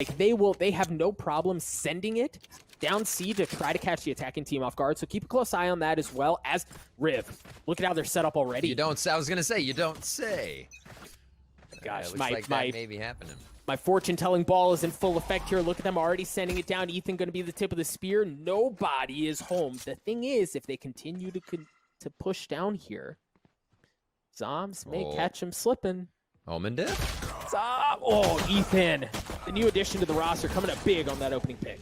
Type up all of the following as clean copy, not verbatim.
Like they have no problem sending it down C to try to catch the attacking team off guard. So keep a close eye on that as well as Riv. Look at how they're set up already. You don't say. I was gonna say you don't say. Gosh, looks like that may be happening. My fortune-telling ball is in full effect here. Look at them already sending it down. Ethan going to be the tip of the spear. Nobody is home. The thing is, if they continue to push down here, Zombs may catch him slipping. Omen did. Oh, Ethan. The new addition to the roster coming up big on that opening pick.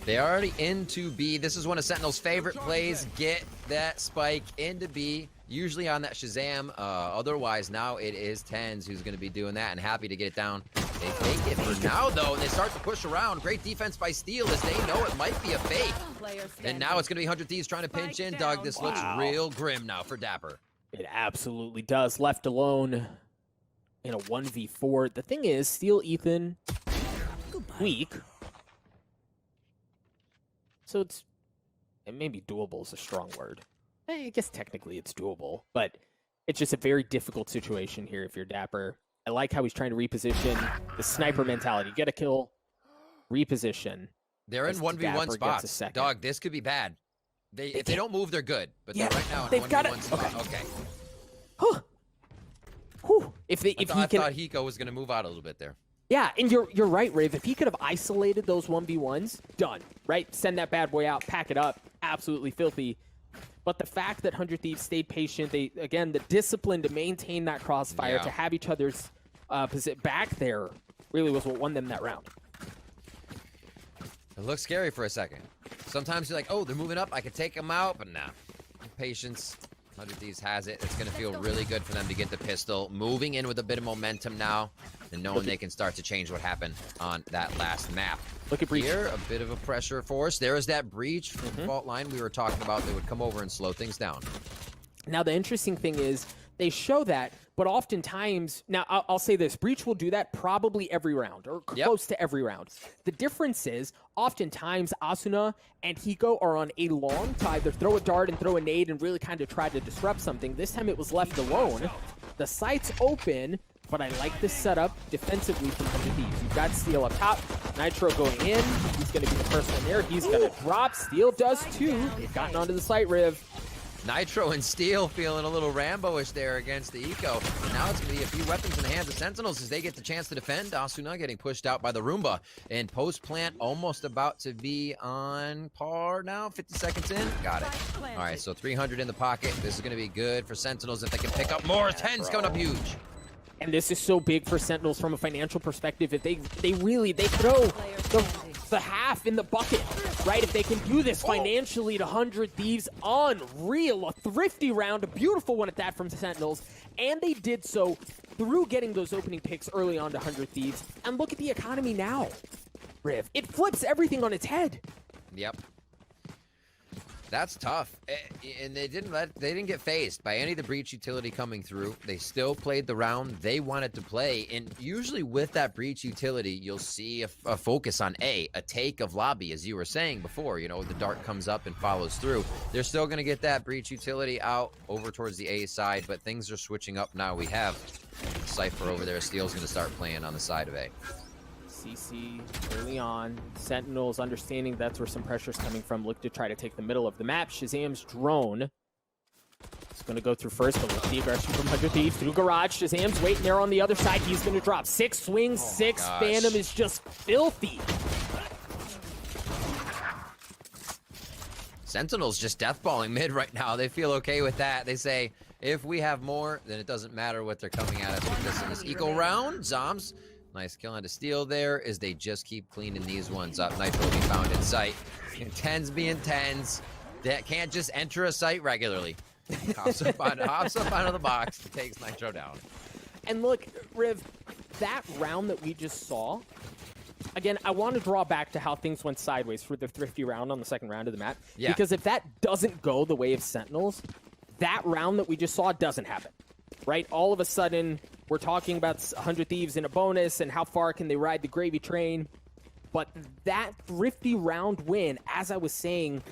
They already into B. This is one of Sentinel's favorite plays. Get that spike into B. Usually on that Shazam. Otherwise, now it is TENZ who's going to be doing that and happy to get it down. They take it for now, though, and they start to push around. Great defense by Steel as they know it might be a fake. And now it's going to be 100 Thieves trying to pinch in. Doug, this looks real grim now for Dapr. It absolutely does. Left alone in a 1v4. The thing is, Steel Ethan, weak. So it's, and maybe doable is a strong word. I guess technically it's doable, but it's just a very difficult situation here if you're Dapr. I like how he's trying to reposition the sniper mentality. Get a kill, reposition. They're in 1v1 spots. Dog, this could be bad. If they don't move, they're good. But they're right now in 1v1 spot. Okay. Huh. Whew. I thought Hiko was going to move out a little bit there. Yeah, and you're right, Riv. If he could have isolated those 1v1s, done. Right? Send that bad boy out, pack it up. Absolutely filthy. But the fact that 100 Thieves stayed patient, again, the discipline to maintain that crossfire, to have each other's back there, really was what won them that round. It looks scary for a second. Sometimes you're like, oh, they're moving up. I could take them out, but nah. Patience. 100 Thieves has it. It's going to feel really good for them to get the pistol. Moving in with a bit of momentum now, and knowing they can start to change what happened on that last map. Look at Breach. Here, a bit of a pressure force. There is that Breach from fault line we were talking about that would come over and slow things down. Now, the interesting thing is they show that, but oftentimes, now I'll say this, Breach will do that probably every round, or close to every round. The difference is, oftentimes, Asuna and Hiko are on a long to either throw a dart and throw a nade and really kind of try to disrupt something. This time it was left alone. The site's open, but I like this setup defensively from 100 Thieves. You've got Steel up top, Nitro going in. He's going to be the first one there. He's going to drop. Steel does too. They've gotten onto the site, Riv. Nitro and Steel feeling a little Rambo-ish there against the Eco. And now it's going to be a few weapons in the hands of Sentinels as they get the chance to defend. Asuna getting pushed out by the Roomba. And post-plant almost about to be on par now. 50 seconds in. Got it. All right, so 300 in the pocket. This is going to be good for Sentinels if they can pick up more. 10's coming up huge. And this is so big for Sentinels from a financial perspective. If they throw the half in the bucket, right? If they can do this financially to 100 Thieves, unreal. A thrifty round, a beautiful one at that from Sentinels. And they did so through getting those opening picks early on to 100 Thieves. And look at the economy now, Riv. It flips everything on its head. Yep. That's tough, and they didn't get phased by any of the Breach utility coming through. They still played the round they wanted to play, and usually with that Breach utility, you'll see a focus on a take of lobby, as you were saying before. You know, the dart comes up and follows through. They're still going to get that Breach utility out over towards the A side, but things are switching up now. We have Cypher over there. Steel's going to start playing on the side of A. CC early on. Sentinels understanding that's where some pressure's coming from. Look to try to take the middle of the map. Shazam's drone is going to go through first, but look at the aggression from 100 Thieves through garage. Shazam's waiting there on the other side. He's going to drop 6 swings, 6 Phantom is just filthy. Sentinels just deathballing mid right now. They feel okay with that. They say, if we have more, then it doesn't matter what they're coming at us with this in this eco round. Zombs. Nice kill on to Steel there as they just keep cleaning these ones up. Nitro will be found in sight. And TENZ being TENZ. That can't just enter a site regularly. Hops up out of the box and takes Nitro down. And look, Riv, that round that we just saw, again, I want to draw back to how things went sideways for the thrifty round on the second round of the map. Yeah. Because if that doesn't go the way of Sentinels, that round that we just saw doesn't happen. Right? All of a sudden, we're talking about 100 Thieves in a bonus and how far can they ride the gravy train. But that thrifty round win, as I was saying,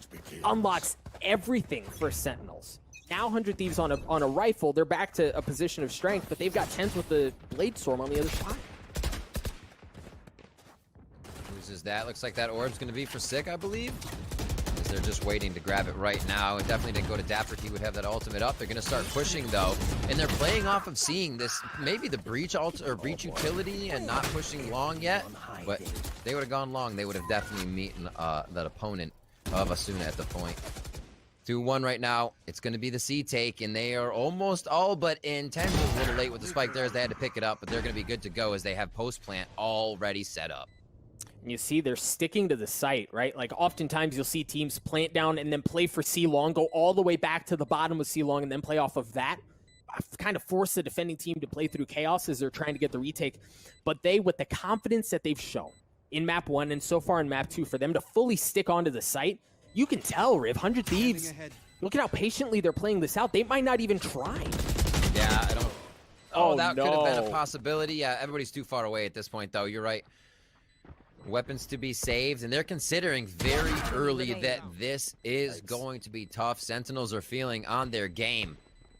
unlocks everything for Sentinels. Now 100 Thieves on a rifle, they're back to a position of strength, but they've got TENZ with the Blade Storm on the other side. uses that. Looks like that orb's going to be for Sick, I believe. As they're just waiting to grab it right now. It definitely didn't go to Dapr. He would have that ultimate up. They're going to start pushing, though. And they're playing off of seeing this, maybe the breach breach utility and not pushing long yet. But if they would have gone long, they would have definitely meeting that opponent of Asuna at the point. 2-1 right now. It's going to be the C take, and they are almost all but in. TENZ was a little late with the spike there as they had to pick it up, but they're going to be good to go as they have post plant already set up. And you see they're sticking to the site, right? Like oftentimes you'll see teams plant down and then play for C long, go all the way back to the bottom of C long, and then play off of that. Kind of force the defending team to play through chaos as they're trying to get the retake. But they, with the confidence that they've shown in map 1 and so far in map 2, for them to fully stick onto the site, you can tell, Riv, 100 Thieves, look at how patiently they're playing this out. They might not even try. Yeah, I don't... Oh, that no. could have been a possibility. Yeah, everybody's too far away at this point, though. You're right. Weapons to be saved, and they're considering very early that this is going to be tough. Sentinels are feeling on their game,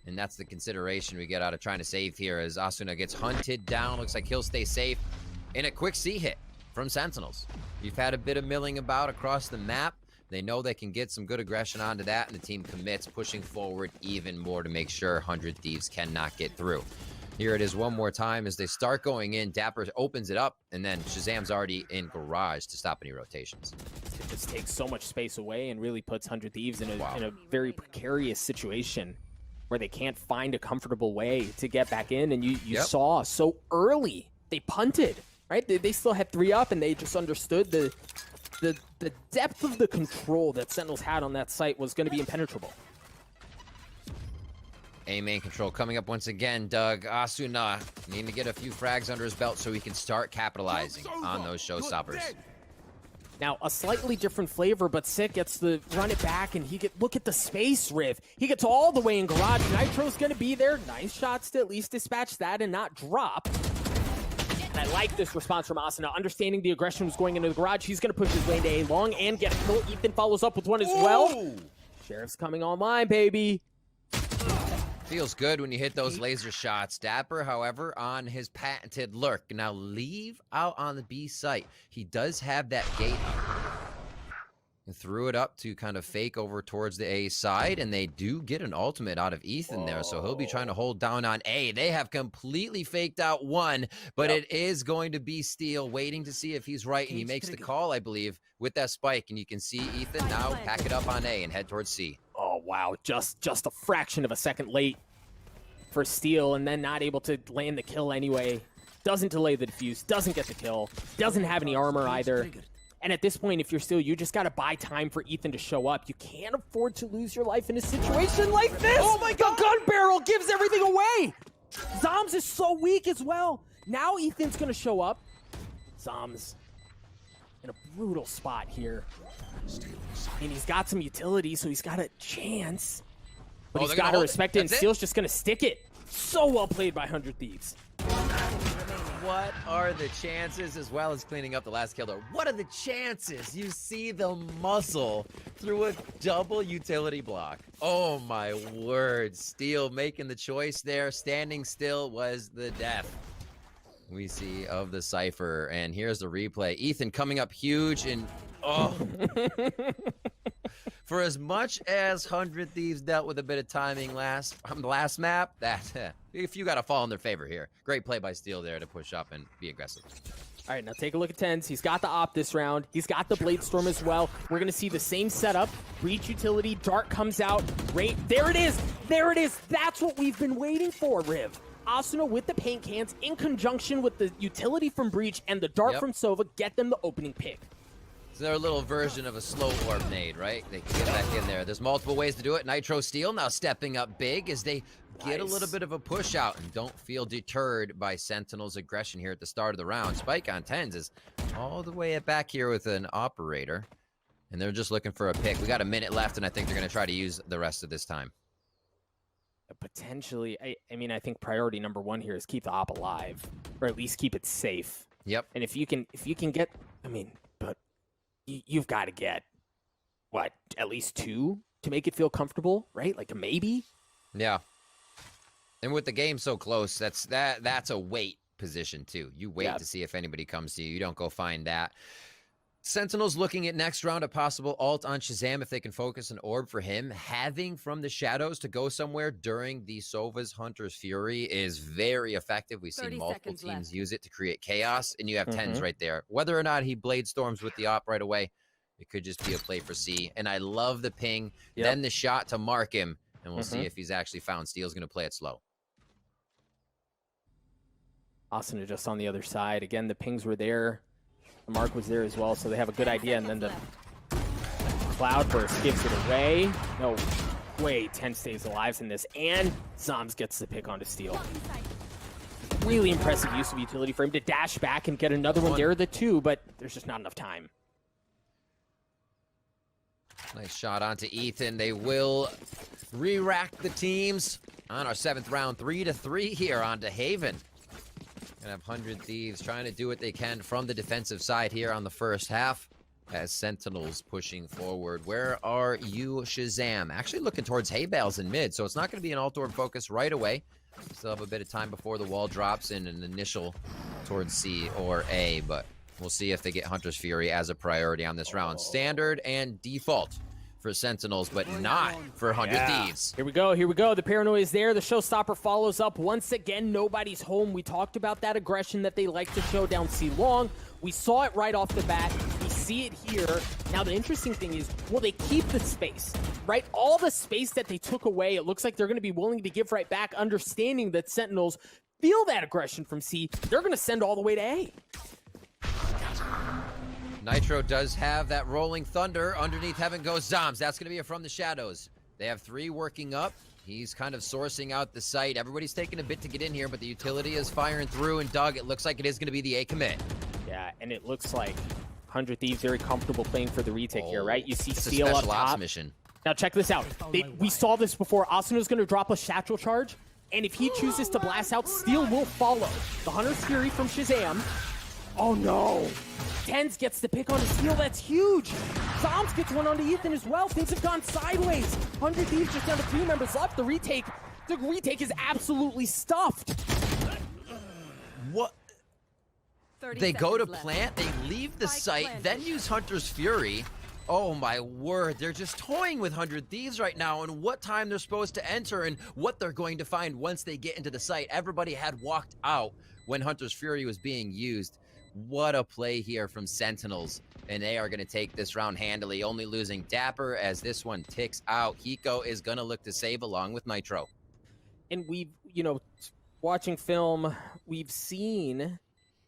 and that's the consideration we get out of trying to save here as Asuna gets hunted down. Looks like he'll stay safe. And a quick C hit from Sentinels. You've had a bit of milling about across the map. They know they can get some good aggression onto that, and the team commits, pushing forward even more to make sure 100 Thieves cannot get through. Here it is one more time as they start going in. Dapr opens it up, and then shahzam's already in garage to stop any rotations. It just takes so much space away and really puts 100 Thieves in a very precarious situation where they can't find a comfortable way to get back in. And you saw so early, they punted, right? They still had 3 up, and they just understood the depth of the control that Sentinels had on that site was going to be impenetrable. A main control coming up once again, Doug. Asuna needing to get a few frags under his belt so he can start capitalizing on those showstoppers. Now, a slightly different flavor, but Sick gets to run it back, and look at the space, Riv. He gets all the way in garage. Nitro's going to be there. Nice shots to at least dispatch that and not drop. And I like this response from Asuna. Understanding the aggression was going into the garage, he's going to push his way into A long and get a kill. Ethan follows up with one as well. Sheriff's coming online, baby. Feels good when you hit those laser shots. Dapr, however, on his patented lurk. Now leave out on the B site. He does have that gate up. And threw it up to kind of fake over towards the A side, and they do get an ultimate out of Ethan there, so he'll be trying to hold down on A. They have completely faked out one, but it is going to be Steel waiting to see if he's right, and he makes the call, I believe, with that spike, and you can see Ethan now pack it up on A and head towards C. Oh, wow. Just a fraction of a second late for Steel, and then not able to land the kill anyway. Doesn't delay the defuse, doesn't get the kill, doesn't have any armor either. And at this point, if you're Steel, you just got to buy time for Ethan to show up. You can't afford to lose your life in a situation like this. Oh my God, the gun barrel gives everything away. Zombs is so weak as well. Now Ethan's going to show up. Zombs in a brutal spot here. And he's got some utility, so he's got a chance. But he's got to respect it, and Steel's just going to stick it. So well played by 100 Thieves. What are the chances, as well as cleaning up the last kill there? What are the chances you see the muscle through a double utility block? Oh my word. Steel making the choice there. Standing still was the death we see of the Cypher. And here's the replay. Ethan coming up huge and for as much as 100 Thieves dealt with a bit of timing from the last map, if you got to fall in their favor here. Great play by Steel there to push up and be aggressive. All right, now take a look at TENZ. He's got the op this round. He's got the Blade Storm as well. We're going to see the same setup. Breach utility, Dart comes out. Right, there it is. There it is. That's what we've been waiting for, Riv. Asuna with the paint cans in conjunction with the utility from Breach and the Dart from Sova get them the opening pick. So they're a little version of a slow orb nade, right? They can get back in there. There's multiple ways to do it. Nitro Steel now stepping up big as they get a little bit of a push out and don't feel deterred by Sentinel's aggression here at the start of the round. Spike on TENZ is all the way back here with an operator, and they're just looking for a pick. We got a minute left, and I think they're going to try to use the rest of this time. Potentially, I mean, I think priority number one here is keep the op alive, or at least keep it safe. Yep. And if you can get, I mean, but you've got to get what, at least 2 to make it feel comfortable, right? Like a maybe. Yeah. And with the game so close, that's a wait position too. You wait to see if anybody comes to you. You don't go find that. Sentinels looking at next round a possible ult on Shahzam if they can focus an orb for him. Having from the shadows to go somewhere during the Sova's Hunter's Fury is very effective. We've seen multiple teams use it to create chaos, and you have TENZ right there. Whether or not he blade storms with the op right away, it could just be a play for C. And I love the ping, then the shot to mark him, and we'll see if he's actually found. Steel's going to play it slow. Asuna just on the other side. Again, the pings were there. The mark was there as well, so they have a good idea, and then the Cloudburst gives it away. No way, TENZ stays alive in this, and Zombs gets the pick onto Steel. Really impressive use of utility for him to dash back and get another one there, the 2, but there's just not enough time. Nice shot onto Ethan. They will re-rack the teams on our 7th round, 3-3 here onto Haven. Gonna have 100 Thieves trying to do what they can from the defensive side here on the first half as Sentinels pushing forward. Where are you, Shahzam? Actually looking towards hay bales in mid, so it's not going to be an alt-orb focus right away. Still have a bit of time before the wall drops in an initial towards C or A, but we'll see if they get Hunter's Fury as a priority on this round. Standard and default for Sentinels, but not for 100 Thieves. Here we go, here we go. The paranoia is there. The showstopper follows up. Once again, nobody's home. We talked about that aggression that they like to show down C long. We saw it right off the bat. We see it here. Now, the interesting thing is, will they keep the space, right? All the space that they took away, it looks like they're going to be willing to give right back, understanding that Sentinels feel that aggression from C. They're going to send all the way to A. Nitro does have that rolling thunder. Underneath heaven goes Zombs. That's going to be from the shadows. They have 3 working up. He's kind of sourcing out the site. Everybody's taking a bit to get in here, but the utility is firing through, and Doug, it looks like it is going to be the A commit. Yeah, and it looks like 100 Thieves very comfortable playing for the retake here, right? You see Steel up top. Mission. Now check this out. We saw this before. Asuna's going to drop a satchel charge, and if he chooses to blast out, Steel will follow. The Hunter's Fury from Shahzam. Oh no! TENZ gets the pick onto Steel. That's huge. Zombs gets one onto Ethan as well. Things have gone sideways. 100 Thieves just down to 3 members left. The retake is absolutely stuffed. What? They go to plant, they leave the site, then use Hunter's Fury. Oh my word, they're just toying with 100 Thieves right now and what time they're supposed to enter and what they're going to find once they get into the site. Everybody had walked out when Hunter's Fury was being used. What a play here from Sentinels, and they are going to take this round handily, only losing Dapr as this one ticks out. Hiko is going to look to save along with Nitro. And we've, watching film, we've seen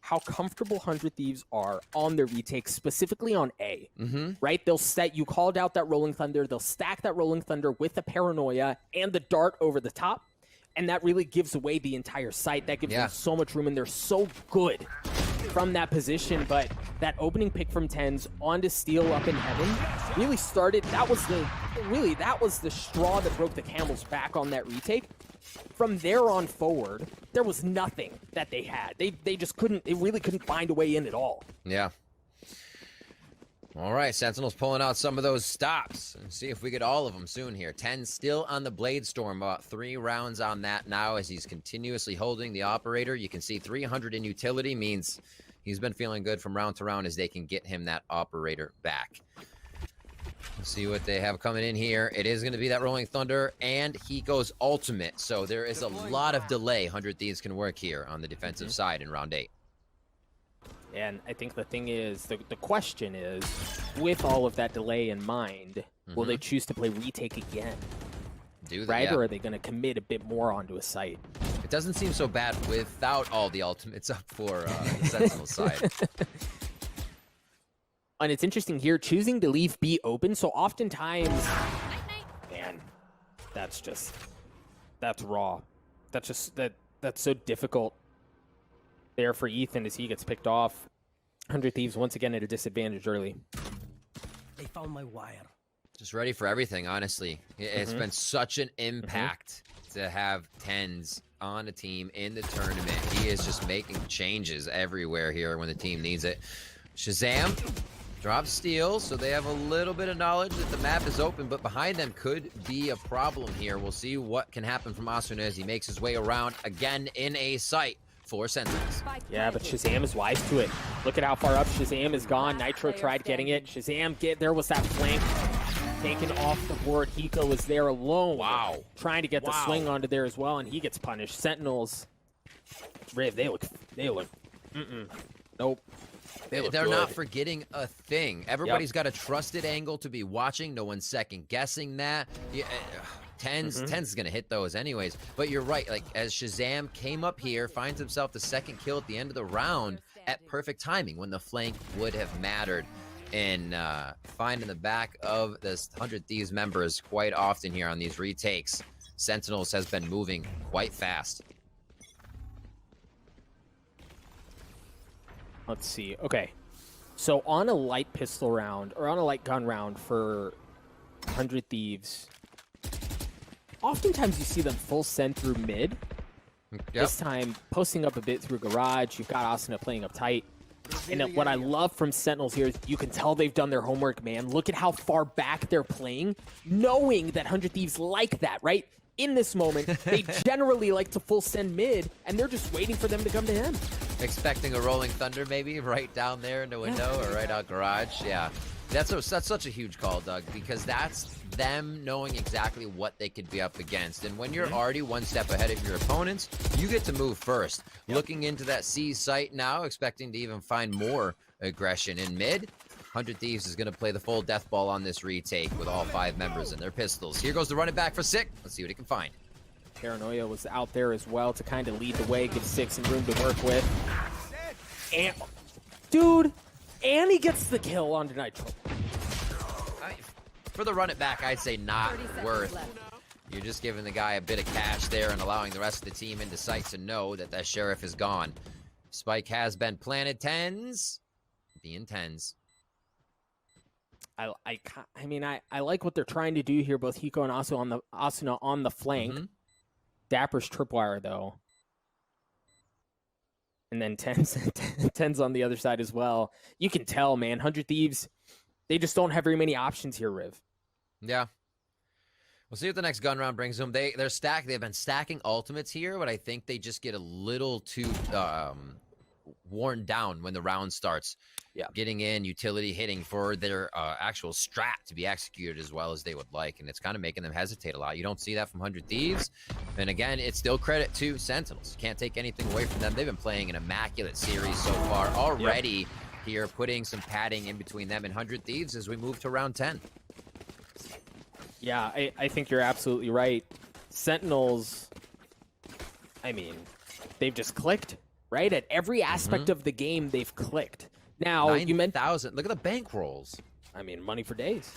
how comfortable 100 Thieves are on their retake, specifically on A, right? They'll set, you called out that Rolling Thunder, they'll stack that Rolling Thunder with the Paranoia and the Dart over the top, and that really gives away the entire site. That gives them so much room, and they're so good from that position. But that opening pick from TENZ onto Steel up in heaven really started, that was the straw that broke the camel's back on that retake. From there on forward, there was nothing that they had. They just couldn't, they really couldn't find a way in at all. Yeah. All right, Sentinels pulling out some of those stops. And see if we get all of them soon here. TENZ still on the Blade Storm, about 3 rounds on that now as he's continuously holding the operator. You can see 300 in utility means he's been feeling good from round to round as they can get him that operator back. Let's see what they have coming in here. It is going to be that Rolling Thunder and Hiko's ultimate. So there is a lot of delay 100 Thieves can work here on the defensive side in round 8. And I think the thing is, the question is, with all of that delay in mind, will they choose to play retake again? Do they? Right? Or are they going to commit a bit more onto a site? It doesn't seem so bad without all the ultimates up for the Sentinel side. And it's interesting here, choosing to leave B open, so oftentimes, man, that's raw. That's so difficult there for Ethan as he gets picked off. 100 Thieves once again at a disadvantage early. They found my wire. Just ready for everything, honestly. It's been such an impact to have TENZ on a team in the tournament. He is just making changes everywhere here when the team needs it. Shahzam drops Steel, so they have a little bit of knowledge that the map is open, but behind them could be a problem here. We'll see what can happen from Asuna as he makes his way around again in a site. for Sentinels. Yeah, but shahzam is wise to it. Look at how far up shahzam is gone. Nitro tried getting it. shahzam, there was that flank taken off the board. Hiko was there alone. Wow. Trying to get the swing onto there as well, and he gets punished. Sentinels, Riv, they look, nope. They're good. not forgetting a thing. Everybody's got a trusted angle to be watching. No one's second guessing that. Yeah, TENZ is gonna hit those anyways. But you're right. Like as shahzam came up here, finds himself the second kill at the end of the round at perfect timing when the flank would have mattered. And finding the back of this 100 Thieves members quite often here on these retakes. Sentinels has been moving quite fast. Let's see. Okay. So on a light pistol round, or on a light gun round for 100 Thieves, oftentimes you see them full send through mid. This time, posting up a bit through garage. You've got Asuna playing up tight. And what I love from Sentinels here is you can tell they've done their homework, man. Look at how far back they're playing, knowing that 100 Thieves like that, right? In this moment, they generally like to full send mid, and they're just waiting for them to come to him. Expecting a rolling thunder, maybe right down there in the window or right out garage. Yeah, that's such a huge call, Doug, because that's them knowing exactly what they could be up against. And when you're already one step ahead of your opponents, you get to move first. Looking into that C site now, expecting to even find more aggression in mid. 100 Thieves is going to play the full death ball on this retake with all 5 members and their pistols. Here goes the running back for Sick. Let's see what he can find. Paranoia was out there as well to kind of lead the way, give Six some room to work with. And, dude, and he gets the kill on Nitro. For the run it back, I'd say not worth. You're just giving the guy a bit of cash there and allowing the rest of the team into sight to know that that sheriff is gone. Spike has been planted. TENZ being TENZ. I mean, I like what they're trying to do here, both Hiko and Asuna on the flank. Dapr's tripwire, though. And then TENZ on the other side as well. You can tell, man, 100 Thieves, they just don't have very many options here, Riv. Yeah. We'll see what the next gun round brings them. They've been stacking ultimates here, but I think they just get a little too worn down when the round starts. Yeah, getting in, utility hitting for their actual strat to be executed as well as they would like, and it's kind of making them hesitate a lot. You don't see that from 100 Thieves, and again, it's still credit to Sentinels. Can't take anything away from them. They've been playing an immaculate series so far already. Here, putting some padding in between them and 100 Thieves as we move to round 10. Yeah, I think you're absolutely right. Sentinels, I mean, they've just clicked, right? At every aspect of the game, they've clicked. Now, you meant 9,000. Look at the bank rolls. I mean, money for days,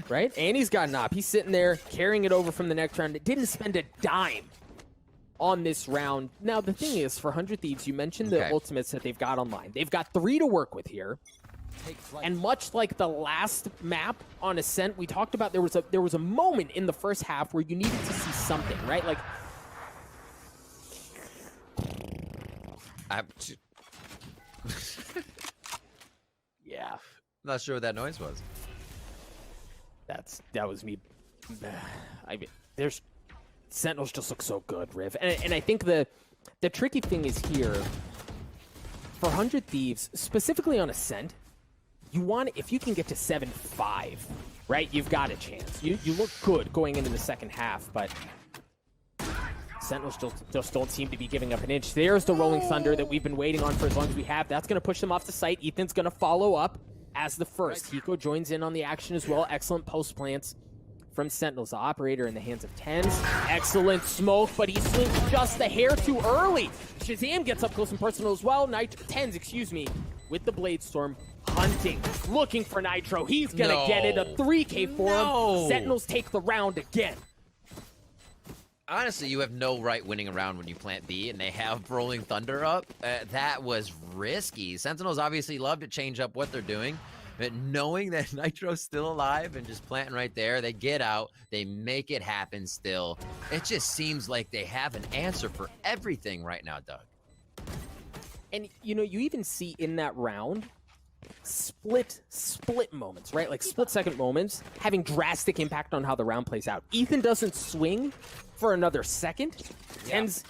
right? And he's got an op. He's sitting there carrying it over from the next round. It didn't spend a dime on this round. Now, the thing is, for 100 Thieves, you mentioned the ultimates that they've got online. They've got 3 to work with here. And much like the last map on Ascent, we talked about there was a moment in the first half where you needed to see something, right? Like, yeah. Not sure what that noise was. That was me. I mean, Sentinels just look so good, Riv. And I think the tricky thing is here, for 100 Thieves, specifically on Ascent, you want, if you can get to 7-5, right, you've got a chance. You look good going into the second half, but Sentinels just don't seem to be giving up an inch. There's the Rolling Thunder that we've been waiting on for as long as we have. That's going to push them off the site. Ethan's going to follow up as the first. Hiko joins in on the action as well. Excellent post plants from Sentinels. The operator in the hands of TENZ. Excellent smoke, but he swings just the hair too early. shahzam gets up close and personal as well. TENZ, excuse me, with the Blade Storm. Hunting, looking for Nitro. He's going to get it, a 3K for him. Sentinels take the round again. Honestly, you have no right winning a round when you plant B and they have Rolling Thunder up. That was risky. Sentinels obviously love to change up what they're doing, but knowing that Nitro's still alive and just planting right there, they get out, they make it happen still. It just seems like they have an answer for everything right now, Doug. And, you know, you even see in that round, split moments, right? Like split-second moments having drastic impact on how the round plays out. Ethan doesn't swing for another second. TENZ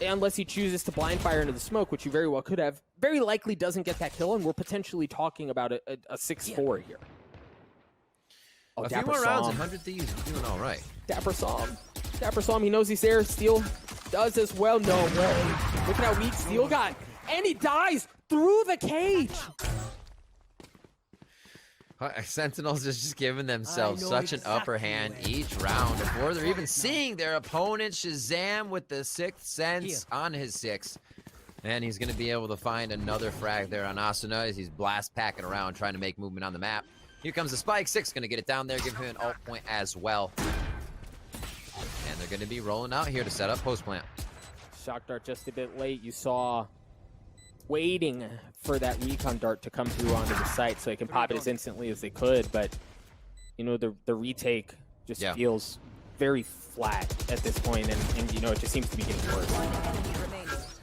unless he chooses to blind fire into the smoke, which he very well could have, very likely doesn't get that kill, and we're potentially talking about a 6-4 here. Oh, a few more rounds, 100 Thieves doing all right. Dapr saw him. Dapr saw him. He knows he's there. Steel does as well. No way. Look at how weak Steel got. And he dies through the cage. Sentinels is just giving themselves such an upper hand each round before they're even seeing their opponent. Shahzam with the 6th sense on his 6th. And he's going to be able to find another frag there on Asuna as he's blast packing around trying to make movement on the map. Here comes the spike. 6 going to get it down there, give him an alt point as well. And they're going to be rolling out here to set up post plant. Shock dart just a bit late. You saw waiting for that recon dart to come through onto the site so they can pop it as instantly as they could, but you know, the retake just feels very flat at this point, and you know, it just seems to be getting worse.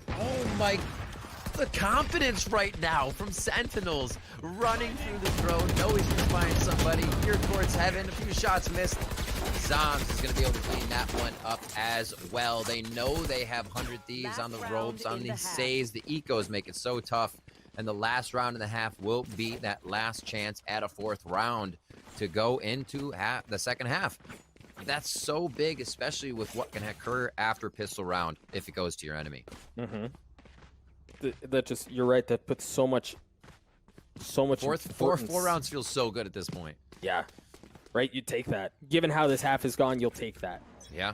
Oh my, the confidence right now from Sentinels running through the drone, know he's gonna find somebody here towards heaven. A few shots missed. Zombs is going to be able to clean that one up as well. They know they have 100 Thieves on the ropes, on these saves. The ecos make it so tough. And the last round and a half will be that last chance at a 4th round to go into the second half. That's so big, especially with what can occur after pistol round if it goes to your enemy. That just, you're right, that puts so much four rounds feels so good at this point. Yeah. Right, you take that. Given how this half is gone, you'll take that. Yeah.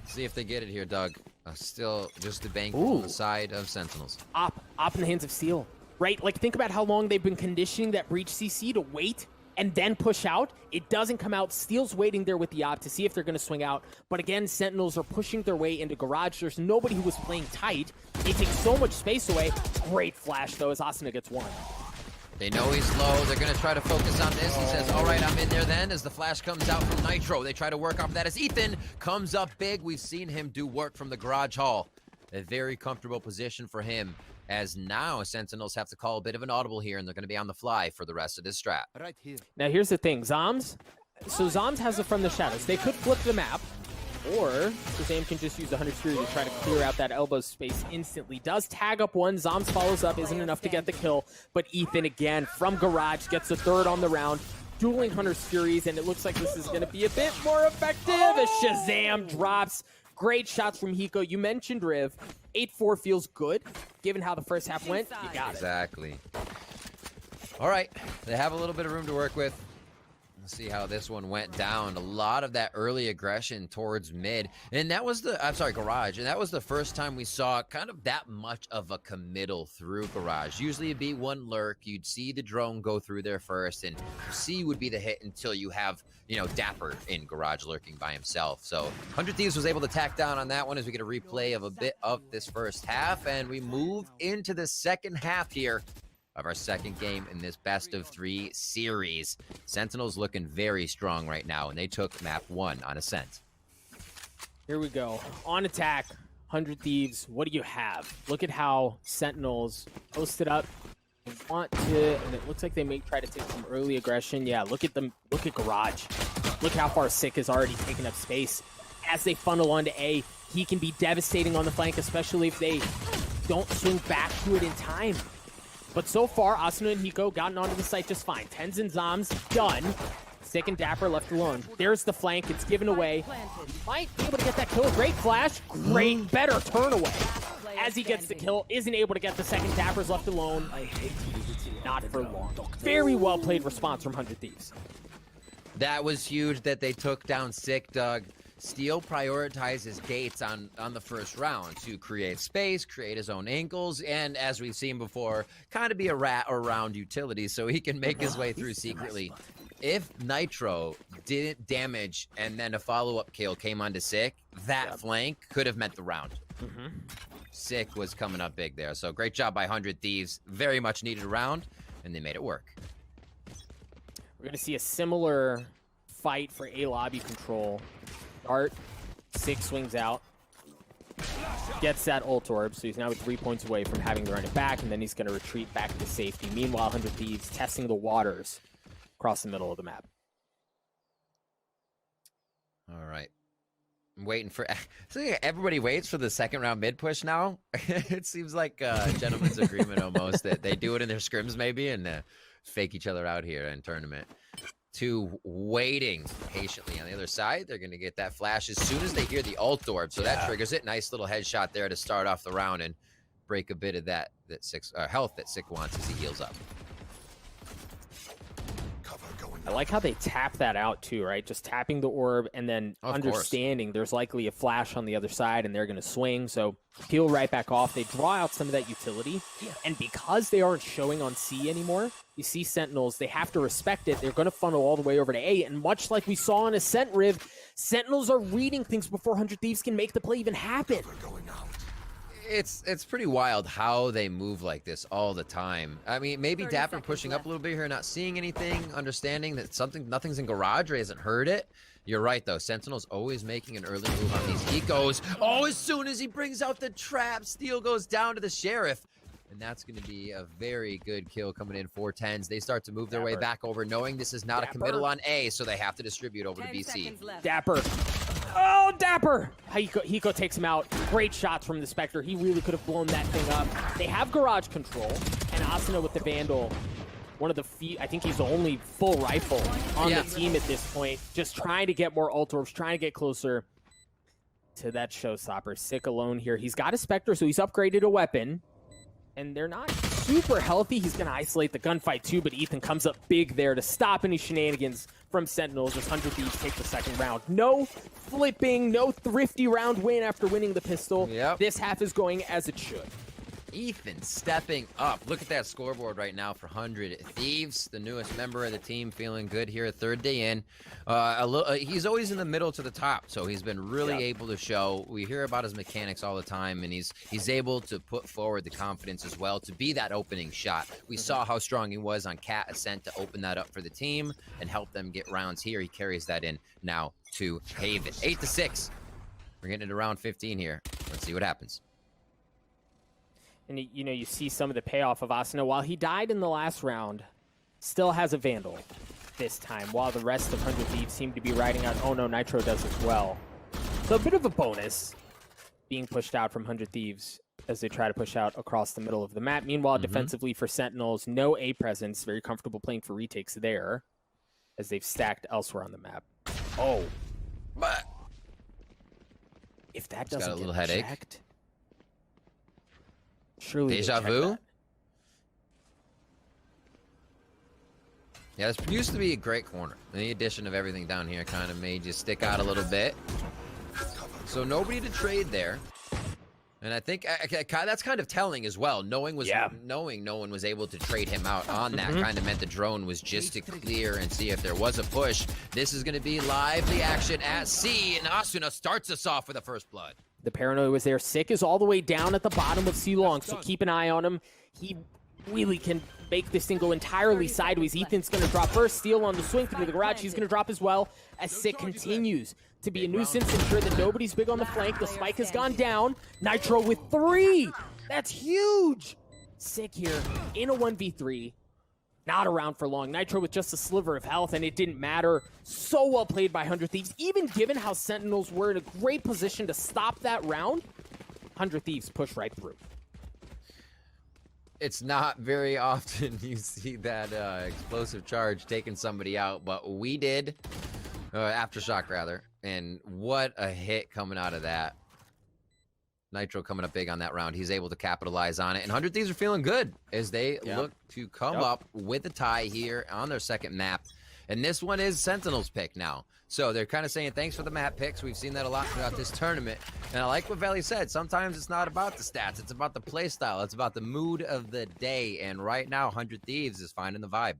See if they get it here, Doug. Still just a bank on the side of Sentinels. Op in the hands of Steel. Right, like think about how long they've been conditioning that breach CC to wait and then push out. It doesn't come out. Steel's waiting there with the op to see if they're going to swing out. But again, Sentinels are pushing their way into garage. There's nobody who was playing tight. They take so much space away. Great flash, though, as Asuna gets one. They know he's low. They're going to try to focus on this. He says, all right, I'm in there then. As the flash comes out from Nitro, they try to work off that as Ethan comes up big. We've seen him do work from the garage hall. A very comfortable position for him, as now Sentinels have to call a bit of an audible here, and they're going to be on the fly for the rest of this strat. Right here. Now, here's the thing. Zombs has it from the shadows. They could flip the map, or shahzam can just use the 100 Fury to try to clear out that elbow space instantly. Does tag up one. Zombs follows up. Isn't enough to get the kill. But Ethan, again, from garage, gets the 3rd on the round. Dueling Hunter's Furies, and it looks like this is going to be a bit more effective as Shahzam drops. Great shots from Hiko. You mentioned Riv. 8-4 feels good, given how the first half went. You got it. Exactly. All right. They have a little bit of room to work with. Let's see how this one went down. A lot of that early aggression towards mid. And that was garage. And that was the first time we saw kind of that much of a committal through garage. Usually it'd be one lurk. You'd see the drone go through there first, and C would be the hit until you have, you know, Dapr in garage lurking by himself. So 100 Thieves was able to tack down on that one as we get a replay of a bit of this first half. And we move into the second half here of our second game in this best-of-3 series. Sentinels looking very strong right now, and they took map 1 on Ascent. Here we go. On attack, 100 Thieves. What do you have? Look at how Sentinels posted up. They want to, and it looks like they may try to take some early aggression. Yeah, look at them. Look at garage. Look how far Sick has already taken up space. As they funnel onto A, he can be devastating on the flank, especially if they don't swing back to it in time. But so far, Asuna and Hiko gotten onto the site just fine. TENZ and Zombs done. Sick and Dapr left alone. There's the flank. It's given away. Might be able to get that kill. Great flash. Great, better turn away. As he gets the kill, isn't able to get the second. Dapr's left alone. Not for long. Very well played response from 100 Thieves. That was huge that they took down Sick, Doug. Steel prioritizes gates on the first round to create space, create his own angles, and as we've seen before, kind of be a rat around utilities so he can make his way through secretly. If Nitro didn't damage and then a follow-up kill came onto Sick, that flank could have meant the round. Sick was coming up big there, so great job by 100 Thieves. Very much needed round, and they made it work. We're going to see a similar fight for A lobby control. Art, 6 swings out, gets that ult orb, so he's now 3 points away from having to run it back, and then he's going to retreat back to safety. Meanwhile, 100 Thieves testing the waters across the middle of the map. All right. I'm waiting for. So everybody waits for the second round mid push now. It seems like a gentleman's agreement almost that they do it in their scrims maybe and fake each other out here in tournament. Two waiting patiently on the other side. They're going to get that flash as soon as they hear the ult orb. So that triggers it. Nice little headshot there to start off the round and break a bit of that health that Sick wants as he heals up. I like how they tap that out too, right? Just tapping the orb and then understanding there's likely a flash on the other side and they're going to swing. So peel right back off. They draw out some of that utility. And because they aren't showing on C anymore, you see Sentinels, they have to respect it. They're going to funnel all the way over to A. And much like we saw in Ascent Riv, Sentinels are reading things before 100 Thieves can make the play even happen. It's pretty wild how they move like this all the time. I mean, maybe Dapr pushing up a little bit here, not seeing anything, understanding that nothing's in garage or hasn't heard it. You're right, though. Sentinel's always making an early move on these Hikos. Oh, as soon as he brings out the trap, Steel goes down to the Sheriff. And that's going to be a very good kill coming in for TENZ. They start to move their way back over, knowing this is not a committal on A, so they have to distribute over to BC. Dapr. Oh, Dapr! Hiko takes him out. Great shots from the Spectre. He really could have blown that thing up. They have garage control, and Asuna with the Vandal. One of the few, I think he's the only full rifle on the team at this point. Just trying to get more ult orbs, trying to get closer to that showstopper. Sick alone here. He's got a Spectre, so he's upgraded a weapon. And they're not super healthy. He's going to isolate the gunfight too, but Ethan comes up big there to stop any shenanigans from Sentinels as 100 Thieves take the second round. No flipping, no thrifty round win after winning the pistol. This half is going as it should. Ethan stepping up. Look at that scoreboard right now for 100 Thieves, the newest member of the team, feeling good here, third day in. He's always in the middle to the top, so he's been really able to show. We hear about his mechanics all the time, and he's able to put forward the confidence as well to be that opening shot. We saw how strong he was on Cat Ascent to open that up for the team and help them get rounds here. He carries that in now to Haven. 8-6. We're getting into round 15 here. Let's see what happens. And, you know, you see some of the payoff of Asuna. While he died in the last round, still has a Vandal this time, while the rest of 100 Thieves seem to be riding out. Oh, no, Nitro does as well. So a bit of a bonus being pushed out from 100 Thieves as they try to push out across the middle of the map. Meanwhile, defensively for Sentinels, no A presence. Very comfortable playing for retakes there as they've stacked elsewhere on the map. Oh. But if that doesn't got a little get headache. checked... Surely Deja vu? Yeah, this used to be a great corner. And the addition of everything down here kind of made you stick out a little bit. So nobody to trade there. And I think that's kind of telling as well. Knowing no one was able to trade him out on that kind of meant the drone was just to clear and see if there was a push. This is going to be lively action at C, and Asuna starts us off with a first blood. The paranoia was there. Sick is all the way down at the bottom of C-Long, so keep an eye on him. He really can make this thing go entirely sideways. Ethan's going to drop first. Steel on the swing through the garage. He's going to drop as well as Sick continues to be a nuisance. Ensure that nobody's big on the flank. The spike has gone down. Nitro with 3. That's huge. Sick here in a 1v3. Not around for long. Nitro with just a sliver of health, and it didn't matter. So well played by 100 Thieves. Even given how Sentinels were in a great position to stop that round, 100 Thieves push right through. It's not very often you see that explosive charge taking somebody out, but we did. Aftershock, rather. And what a hit coming out of that. Nitro coming up big on that round. He's able to capitalize on it. And 100 Thieves are feeling good as they look to come up with a tie here on their second map. And this one is Sentinel's pick now. So they're kind of saying thanks for the map picks. We've seen that a lot throughout this tournament. And I like what Valley said. Sometimes it's not about the stats. It's about the play style. It's about the mood of the day. And right now, 100 Thieves is finding the vibe.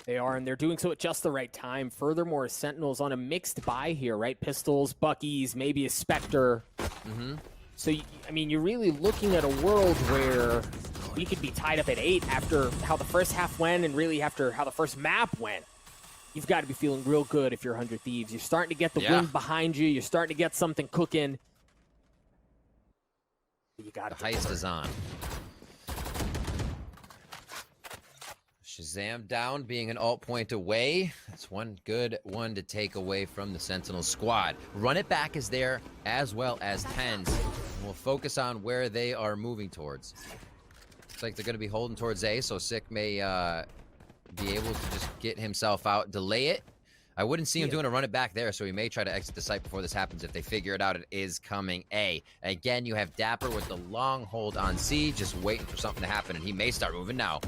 They are, and they're doing so at just the right time. Furthermore, Sentinels on a mixed buy here, right? Pistols, Buckies, maybe a Spectre. So, I mean, you're really looking at a world where we could be tied up at 8 after how the first half went and really after how the first map went. You've got to be feeling real good if you're 100 Thieves. You're starting to get the wind behind you. You're starting to get something cooking. You got the heist is on. Shazam down, being an alt point away. That's one good one to take away from the Sentinel squad. Run it back is there, as well as TENZ. We'll focus on where they are moving towards. Looks like they're going to be holding towards A, so Sick may be able to just get himself out, delay it. I wouldn't see him doing a run it back there, so he may try to exit the site before this happens. If they figure it out, it is coming A. Again, you have Dapr with the long hold on C, just waiting for something to happen, and he may start moving now.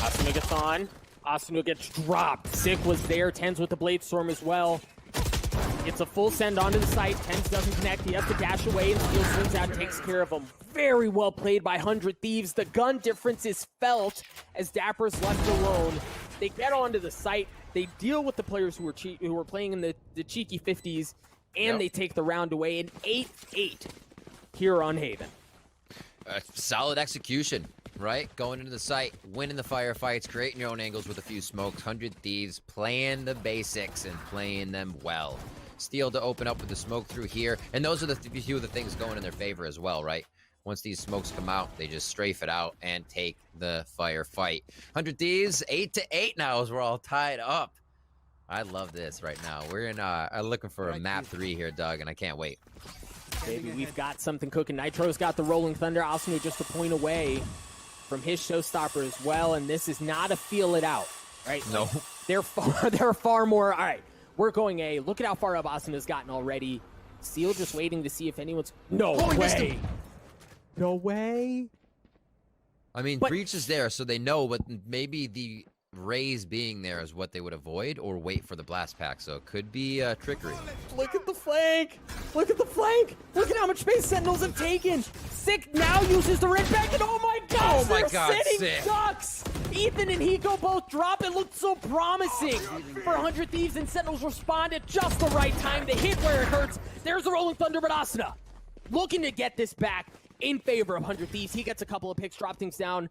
Asuna gets on. Asuna gets dropped. Sick was there. TENZ with the Blade Storm as well. It's a full send onto the site. TENZ doesn't connect. He has to dash away, and Steel swings out and takes care of him. Very well played by 100 Thieves. The gun difference is felt as Dapr's left alone. They get onto the site. They deal with the players who were playing in the cheeky 50s, and they take the round away. An 8-8 here on Haven. Solid execution, right? Going into the site, winning the firefights, creating your own angles with a few smokes. 100 Thieves playing the basics and playing them well. Steel to open up with the smoke through here, and those are the few of the things going in their favor as well, right? Once these smokes come out, they just strafe it out and take the firefight. 100 Thieves, 8-8 now as we're all tied up. I love this right now. We're in looking for a map 3 here, Doug, and I can't wait. Baby, we've got something cooking. Nitro's got the Rolling Thunder. Asuna just a point away from his showstopper as well, and this is not a feel it out, right? No. They're far more. All right, we're going A. Look at how far up Asuna's gotten already. Steel just waiting to see if anyone's. No way. No way. I mean, Breach is there, so they know, but maybe the Rays being there is what they would avoid or wait for the blast pack, so it could be trickery. Look at the flank. Look at the flank. Look at how much space Sentinels have taken. Sick now uses the red back, and oh my gosh, Oh my God, sitting Sick. ducks. Ethan and Hiko both drop. It looked so promising for 100 Thieves, and Sentinels respond at just the right time. They hit where it hurts. There's the Rolling Thunder, but Asuna looking to get this back in favor of 100 Thieves. He gets a couple of picks, drop things down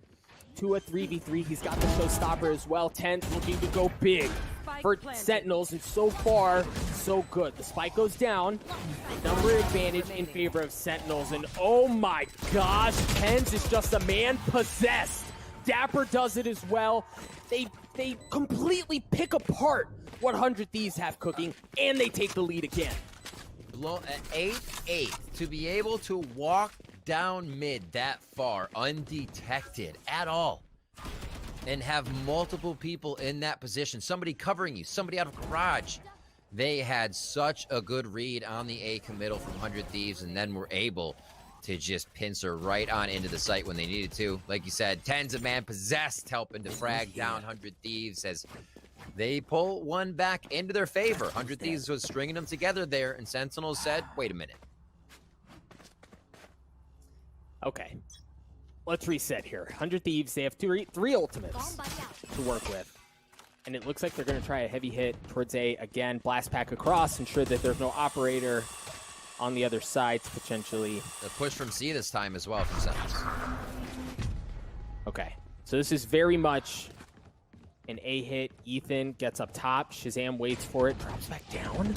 to a 3v3. He's got the showstopper as well. TENZ looking to go big for Sentinels, and so far, so good. The spike goes down. Number advantage in favor of Sentinels, and oh my gosh, TENZ is just a man possessed. Dapr does it as well. They completely pick apart what 100 Thieves have cooking, and they take the lead again. 8-8 to be able to walk down mid that far undetected at all and have multiple people in that position, somebody covering you, somebody out of garage. They had such a good read on the A committal from 100 Thieves, and then were able to just pincer right on into the site when they needed to. Like you said, TENZ a man possessed, helping to frag down 100 Thieves as they pull one back into their favor. 100 Thieves was stringing them together there, and Sentinels said, wait a minute. Okay, let's reset here. 100 Thieves, they have three ultimates to work with. And it looks like they're going to try a heavy hit towards A again. Blast pack across, ensure that there's no operator on the other side to potentially. A push from C this time as well from Sentinels. Okay, so this is very much an A hit. Ethan gets up top. Shazam waits for it, drops back down.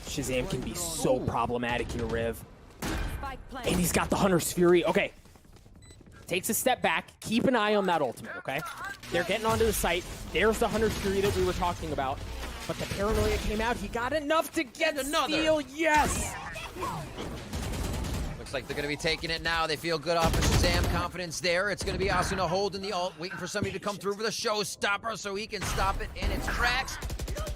Shazam can be so problematic here, Riv. And he's got the Hunter's Fury. Okay. Takes a step back. Keep an eye on that ultimate, okay? They're getting onto the site. There's the Hunter's Fury that we were talking about. But the paranoia came out. He got enough to get another steal. Yes! Looks like they're going to be taking it now. They feel good off of Shazam. Confidence there. It's going to be Asuna holding the ult, waiting for somebody to come through with a showstopper so he can stop it, and it's Brax.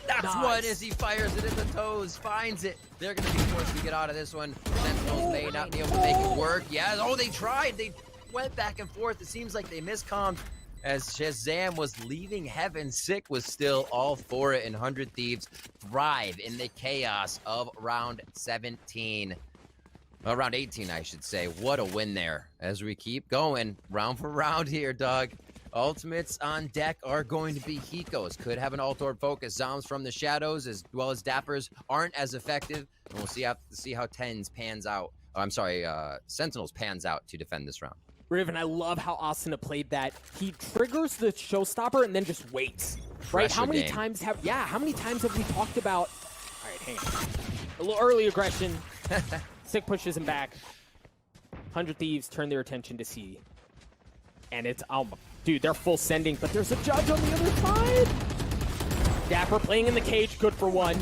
That's one as he fires it in the toes, finds it. They're going to be forced to get out of this one. Sentinels may not be able to make it work. Yeah, oh, they tried. They went back and forth. It seems like they miscommed as Shazam was leaving heaven. Sick was still all for it, and 100 Thieves thrive in the chaos of round 17. Round 18, I should say. What a win there as we keep going round for round here, Doug. Ultimates on deck are going to be Hiko's. Could have an ult orb focus. Zombs from the shadows as well as Dapr's aren't as effective. And we'll see how TENZ pans out. Oh, I'm sorry, Sentinels pans out to defend this round. Riven, I love how Asuna played that. He triggers the showstopper and then just waits. Right? How many times have we talked about? All right, hang on. A little early aggression. Sick pushes him back. 100 Thieves turn their attention to C. And it's, dude, they're full sending, but there's a judge on the other side. Dapr playing in the cage, good for one.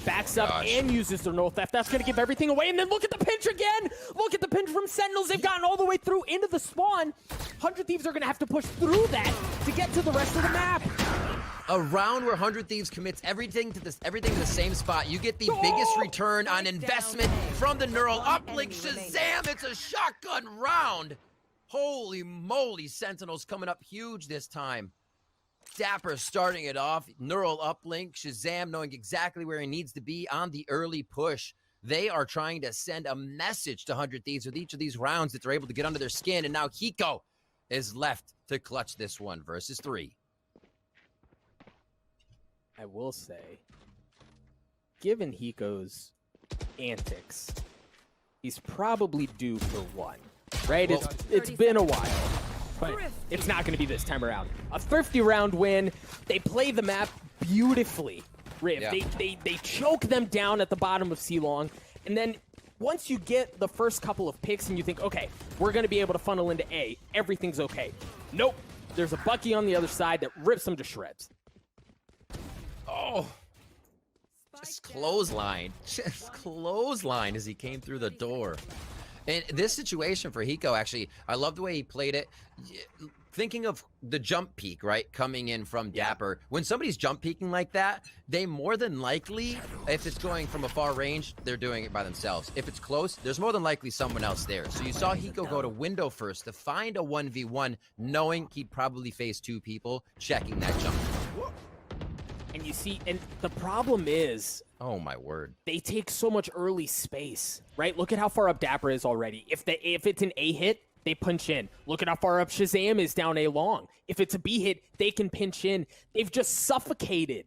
Backs up and uses their null theft. That's going to give everything away. And then look at the pinch again. Look at the pinch from Sentinels. They've gotten all the way through into the spawn. 100 Thieves are going to have to push through that to get to the rest of the map. A round where 100 Thieves commits everything to the same spot. You get the biggest return on investment from the neural uplink. Shazam! It's a shotgun round. Holy moly, Sentinels coming up huge this time. Dapr starting it off, neural uplink, Shazam knowing exactly where he needs to be on the early push. They are trying to send a message to 100 Thieves with each of these rounds that they're able to get under their skin, and now Hiko is left to clutch this one versus 3. I will say, given Hiko's antics, he's probably due for one, right? Well, it's been a while. But it's not going to be this time around. A 50-round win. They play the map beautifully, Riv. Yeah. They choke them down at the bottom of C-Long. And then once you get the first couple of picks and you think, okay, we're going to be able to funnel into A, everything's okay. Nope. There's a Bucky on the other side that rips them to shreds. Oh. Just clothesline. Just clothesline as he came through the door. And this situation for Hiko, actually, I love the way he played it. Thinking of the jump peek, right, coming in from Dapr. When somebody's jump peeking like that, they more than likely, if it's going from a far range, they're doing it by themselves. If it's close, there's more than likely someone else there. So you saw Hiko go to window first to find a 1v1, knowing he'd probably face 2 people, checking that jump. And you see, and the problem is, oh my word, they take so much early space, right? Look at how far up Dapr is already. If it's an A hit, they punch in. Look at how far up Shazam is down A long. If it's a B hit, they can pinch in. They've just suffocated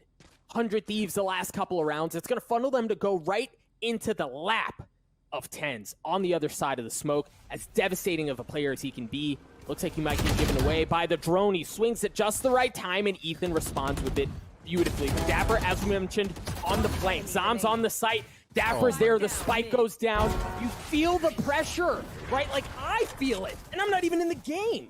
100 Thieves the last couple of rounds. It's going to funnel them to go right into the lap of TENZ on the other side of the smoke. As devastating of a player as he can be, looks like he might get given away by the drone. He swings at just the right time, and Ethan responds with it beautifully. Dapr, as we mentioned, on the flank. Zombs on the site. Dapr's there. The spike goes down. You feel the pressure, right? Like, I feel it, and I'm not even in the game.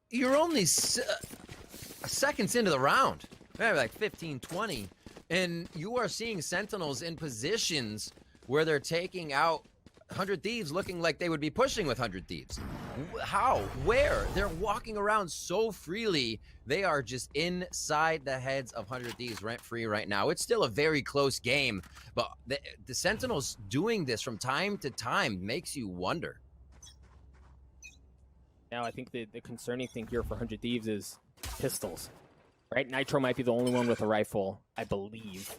You're only seconds into the round. Maybe like 15, 20. And you are seeing Sentinels in positions where they're taking out 100 Thieves looking like they would be pushing with 100 Thieves. How? Where? They're walking around so freely. They are just inside the heads of 100 Thieves rent-free right now. It's still a very close game, but the Sentinels doing this from time to time makes you wonder. Now, I think the concerning thing here for 100 Thieves is pistols, right? Nitro might be the only one with a rifle, I believe.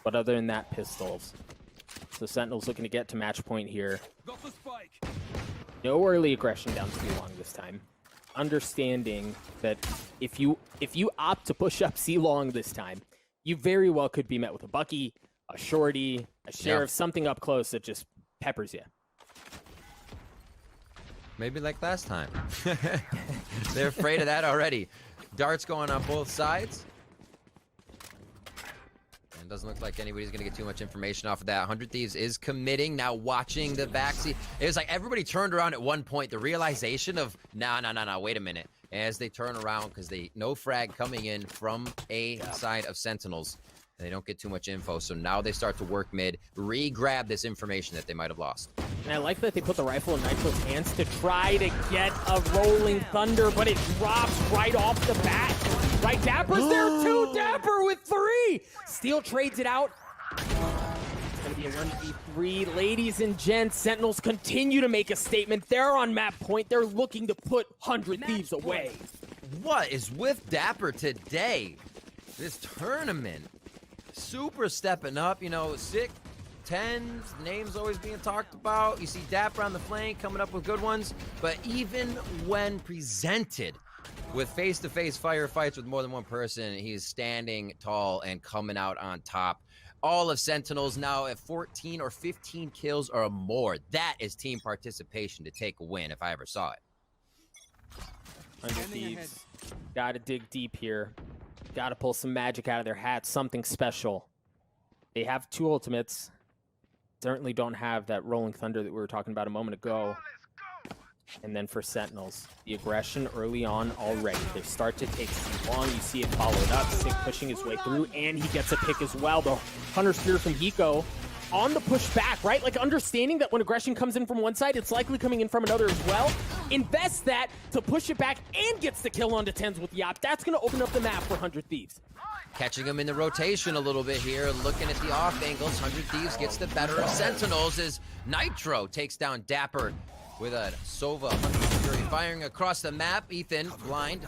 But other than that, pistols. So Sentinels looking to get to match point here. No early aggression down C-Long this time. Understanding that if you opt to push up C-Long this time, you very well could be met with a Bucky, a Shorty, a Sheriff, something up close that just peppers you. Maybe like last time. They're afraid of that already. Darts going on both sides. And doesn't look like anybody's going to get too much information off of that. 100 Thieves is committing. Now watching the backseat. It was like everybody turned around at one point. The realization of, no, wait a minute. As they turn around because no frag coming in from a side of Sentinels. They don't get too much info, so now they start to work mid, re-grab this information that they might have lost. And I like that they put the rifle in Nitro's hands to try to get a rolling thunder, but it drops right off the bat. Right, Dapr's there too, Dapr with 3! Steel trades it out. It's gonna be a 1v3. Ladies and gents, Sentinels continue to make a statement. They're on map point. They're looking to put 100 Thieves away. What is with Dapr today? This tournament. Super stepping up, you know, sick TENZ, names always being talked about. You see Dapr on the flank coming up with good ones, but even when presented with face-to-face firefights with more than one person, he's standing tall and coming out on top. All of Sentinels now at 14 or 15 kills or more. That is team participation to take a win if I ever saw it. 100 Thieves, gotta dig deep here. Gotta pull some magic out of their hats, something special. They have 2 ultimates. Certainly don't have that rolling thunder that we were talking about a moment ago. And then for Sentinels, the aggression early on already. They start to take too long. You see it followed up. Sick pushing his way through, and he gets a pick as well. The Hunter Spear from Hiko on the push back, right? Like understanding that when aggression comes in from one side, it's likely coming in from another as well. Invest that to push it back and gets the kill onto TENZ with the op. That's going to open up the map for 100 Thieves. Catching him in the rotation a little bit here, looking at the off angles. 100 Thieves gets the better of Sentinels as Nitro takes down Dapr with a Sova 100 Fury firing across the map. Ethan blind,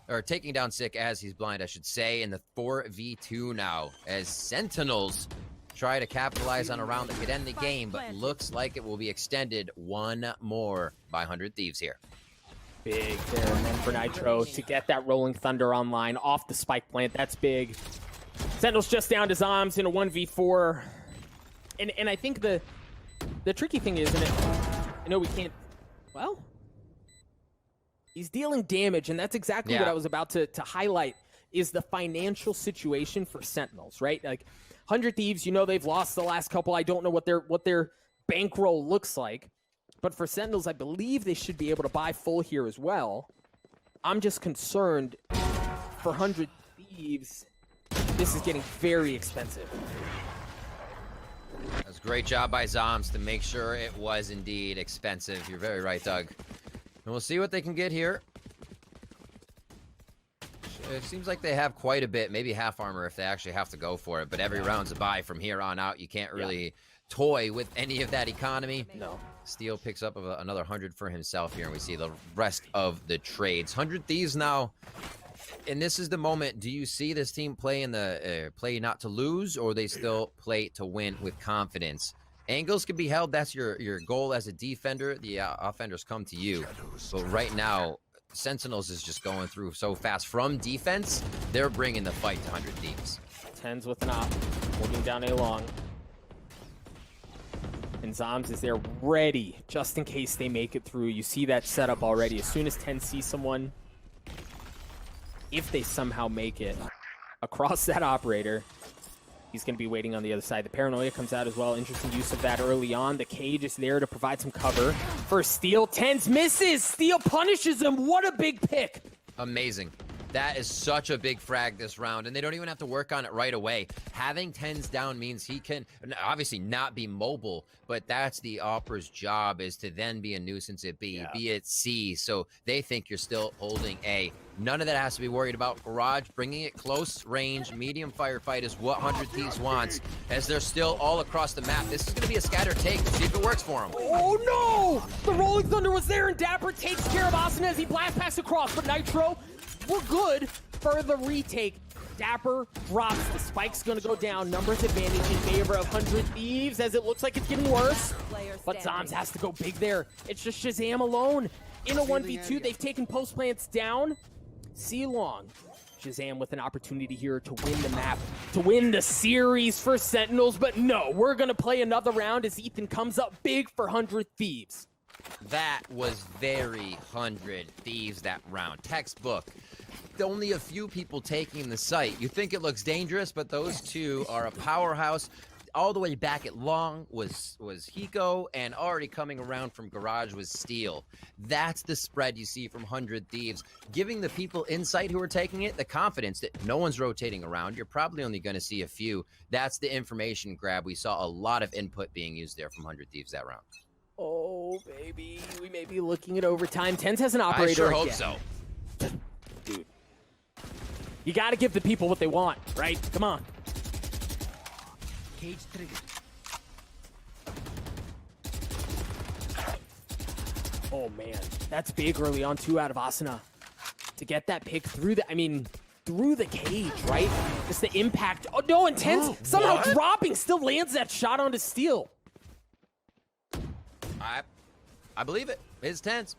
or taking down Sick as he's blind, I should say, in the 4v2 now as Sentinels try to capitalize on a round that could end the game, but looks like it will be extended one more by 100 Thieves here. Big there, and then for Nitro to get that Rolling Thunder online off the spike plant. That's big. Sentinels just down to Zombs in a 1v4. And I think the tricky thing is, and I know we can't, well, he's dealing damage, and that's exactly what I was about to highlight, is the financial situation for Sentinels, right? Like, 100 Thieves, you know they've lost the last couple. I don't know what their bankroll looks like. But for Sentinels, I believe they should be able to buy full here as well. I'm just concerned for 100 Thieves, this is getting very expensive. That's a great job by Zombs to make sure it was indeed expensive. You're very right, Doug. And we'll see what they can get here. It seems like they have quite a bit, maybe half armor if they actually have to go for it. But every round's a buy from here on out. You can't really toy with any of that economy. No. Steel picks up another 100 for himself here, and we see the rest of the trades. 100 Thieves now, and this is the moment. Do you see this team play in the play not to lose, or they still play to win with confidence? Angles can be held. That's your goal as a defender. The offenders come to you. But right now, Sentinels is just going through so fast. From defense, they're bringing the fight to 100 Thieves. TENZ with an op, holding down A long. And Zombs is there ready, just in case they make it through. You see that setup already. As soon as TENZ sees someone, if they somehow make it across that operator, he's going to be waiting on the other side. The paranoia comes out as well. Interesting use of that early on. The cage is there to provide some cover for Steel. TENZ misses. Steel punishes him. What a big pick. Amazing. That is such a big frag this round, and they don't even have to work on it right away. Having TENZ down means he can obviously not be mobile, but that's the Opera's job, is to then be a nuisance at B, be at C, so they think you're still holding A. None of that has to be worried about. Garage, bringing it close range, medium firefight is what 100 Thieves wants, as they're still all across the map. This is going to be a scatter take. See if it works for them. Oh, no! The Rolling Thunder was there, and Dapr takes care of Asuna as he blast packs across, but Nitro, we're good for the retake. Dapr drops. The spike's going to go down. Numbers advantage in favor of 100 Thieves, as it looks like it's getting worse. But Zombs has to go big there. It's just shahzam alone. In a 1v2, they've taken post plants down. C-Long. shahzam with an opportunity here to win the map, to win the series for Sentinels. But no, we're going to play another round as Ethan comes up big for 100 Thieves. That was very 100 Thieves, that round. Textbook. Only a few people taking the site. You think it looks dangerous, but those two are a powerhouse. All the way back at long was Hiko, and already coming around from garage was Steel. That's the spread you see from 100 Thieves, giving the people inside who are taking it the confidence that no one's rotating around. You're probably only going to see a few. That's the information grab. We saw a lot of input being used there from 100 Thieves that round. Oh, baby. We may be looking at overtime. TENZ has an operator. I sure hope again. so. Dude. You got to give the people what they want, right? Come on. Cage trigger. Oh, man. That's big early on, 2 out of Asuna. To get that pick through the, through the cage, right? Just the impact. Oh, no, and TENZ somehow dropping, still lands that shot onto Steel. I believe it. It's TENZ.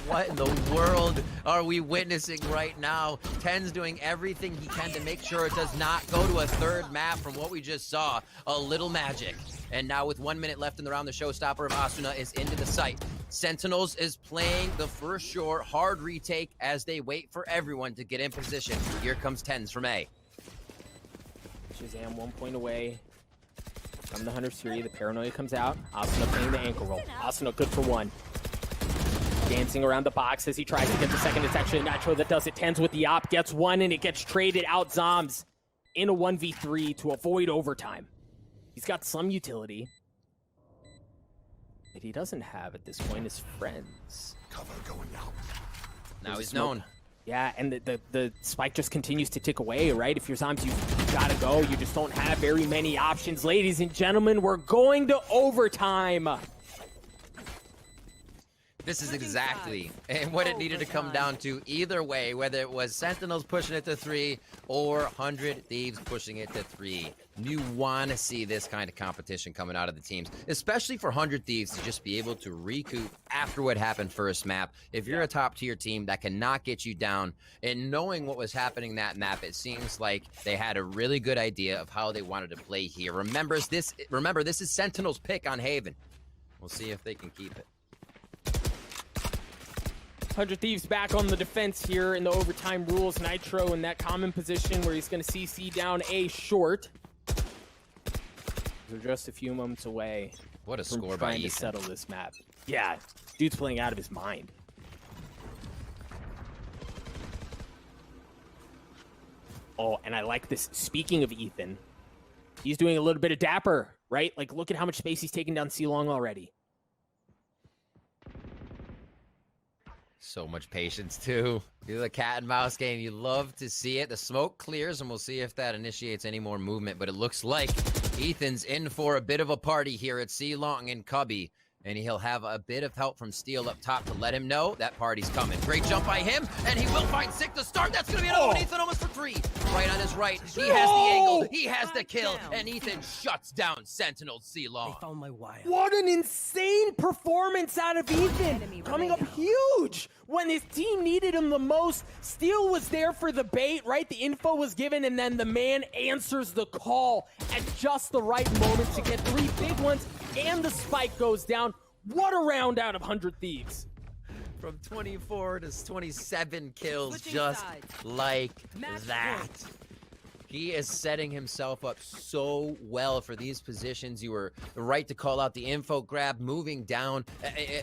What in the world are we witnessing right now? TENZ doing everything he can to make sure it does not go to a third map from what we just saw. A little magic. And now with 1 minute left in the round, the showstopper of Asuna is into the site. Sentinels is playing the first short hard retake as they wait for everyone to get in position. Here comes TENZ from A. shahzam 1 point away. From the Hunter's Fury, the paranoia comes out. Asuna playing the ankle roll. Asuna good for one. Dancing around the box as he tries to get the second detection. Nitro that does it. TENZ with the op, gets one, and it gets traded out Zombs in a 1v3 to avoid overtime. He's got some utility. But he doesn't have at this point his friends. Cover going out. Now he's known. Yeah, and the spike just continues to tick away, right? If you're Zombs, you've got to go. You just don't have very many options. Ladies and gentlemen, we're going to overtime. This is exactly what it needed to come down to either way, whether it was Sentinels pushing it to 3 or 100 Thieves pushing it to 3. You want to see this kind of competition coming out of the teams, especially for 100 Thieves to just be able to recoup after what happened first map. If you're a top tier team, that cannot get you down. And knowing what was happening that map, it seems like they had a really good idea of how they wanted to play here. Remember, this is Sentinels' pick on Haven. We'll see if they can keep it. 100 Thieves back on the defense here in the overtime rules. Nitro in that common position where he's going to CC down A short. They're just a few moments away. What a from score by trying to Ethan. settle this map. Yeah, dude's playing out of his mind. Oh, and I like this. Speaking of Ethan, he's doing a little bit of Dapr, right? Like, look at how much space he's taken down C-Long already. So much patience, too. Do the cat and mouse game. You love to see it. The smoke clears, and we'll see if that initiates any more movement. But it looks like Ethan's in for a bit of a party here at C-Long and Cubby. And he'll have a bit of help from Steel up top to let him know that party's coming. Great jump by him, and he will find Sick to start. That's going to be another one. Ethan almost for 3. Right on his right. He has the angle. He has the kill. And Ethan shuts down Sentinel C-Long. They found my wire. What an insane performance out of Ethan. Coming up huge when his team needed him the most. Steel was there for the bait, right? The info was given, and then the man answers the call at just the right moment to get 3 big ones, and the spike goes down. What a round out of 100 Thieves. From 24 to 27 kills, Switching just sides. like Match that. point. He is setting himself up so well for these positions. You were right to call out the info grab, moving down.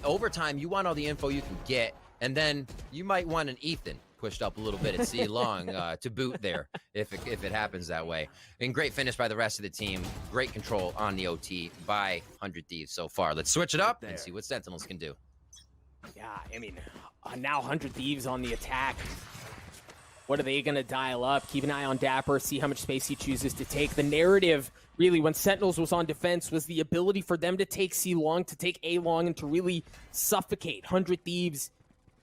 Overtime, you want all the info you can get, and then you might want an Ethan pushed up a little bit at C-Long to boot there if it happens that way. And great finish by the rest of the team. Great control on the OT by 100 Thieves so far. Let's switch it up and see what Sentinels can do. Yeah, I mean, now 100 Thieves on the attack. What are they going to dial up? Keep an eye on Dapr, see how much space he chooses to take. The narrative, really, when Sentinels was on defense, was the ability for them to take C-Long, to take A-Long, and to really suffocate 100 Thieves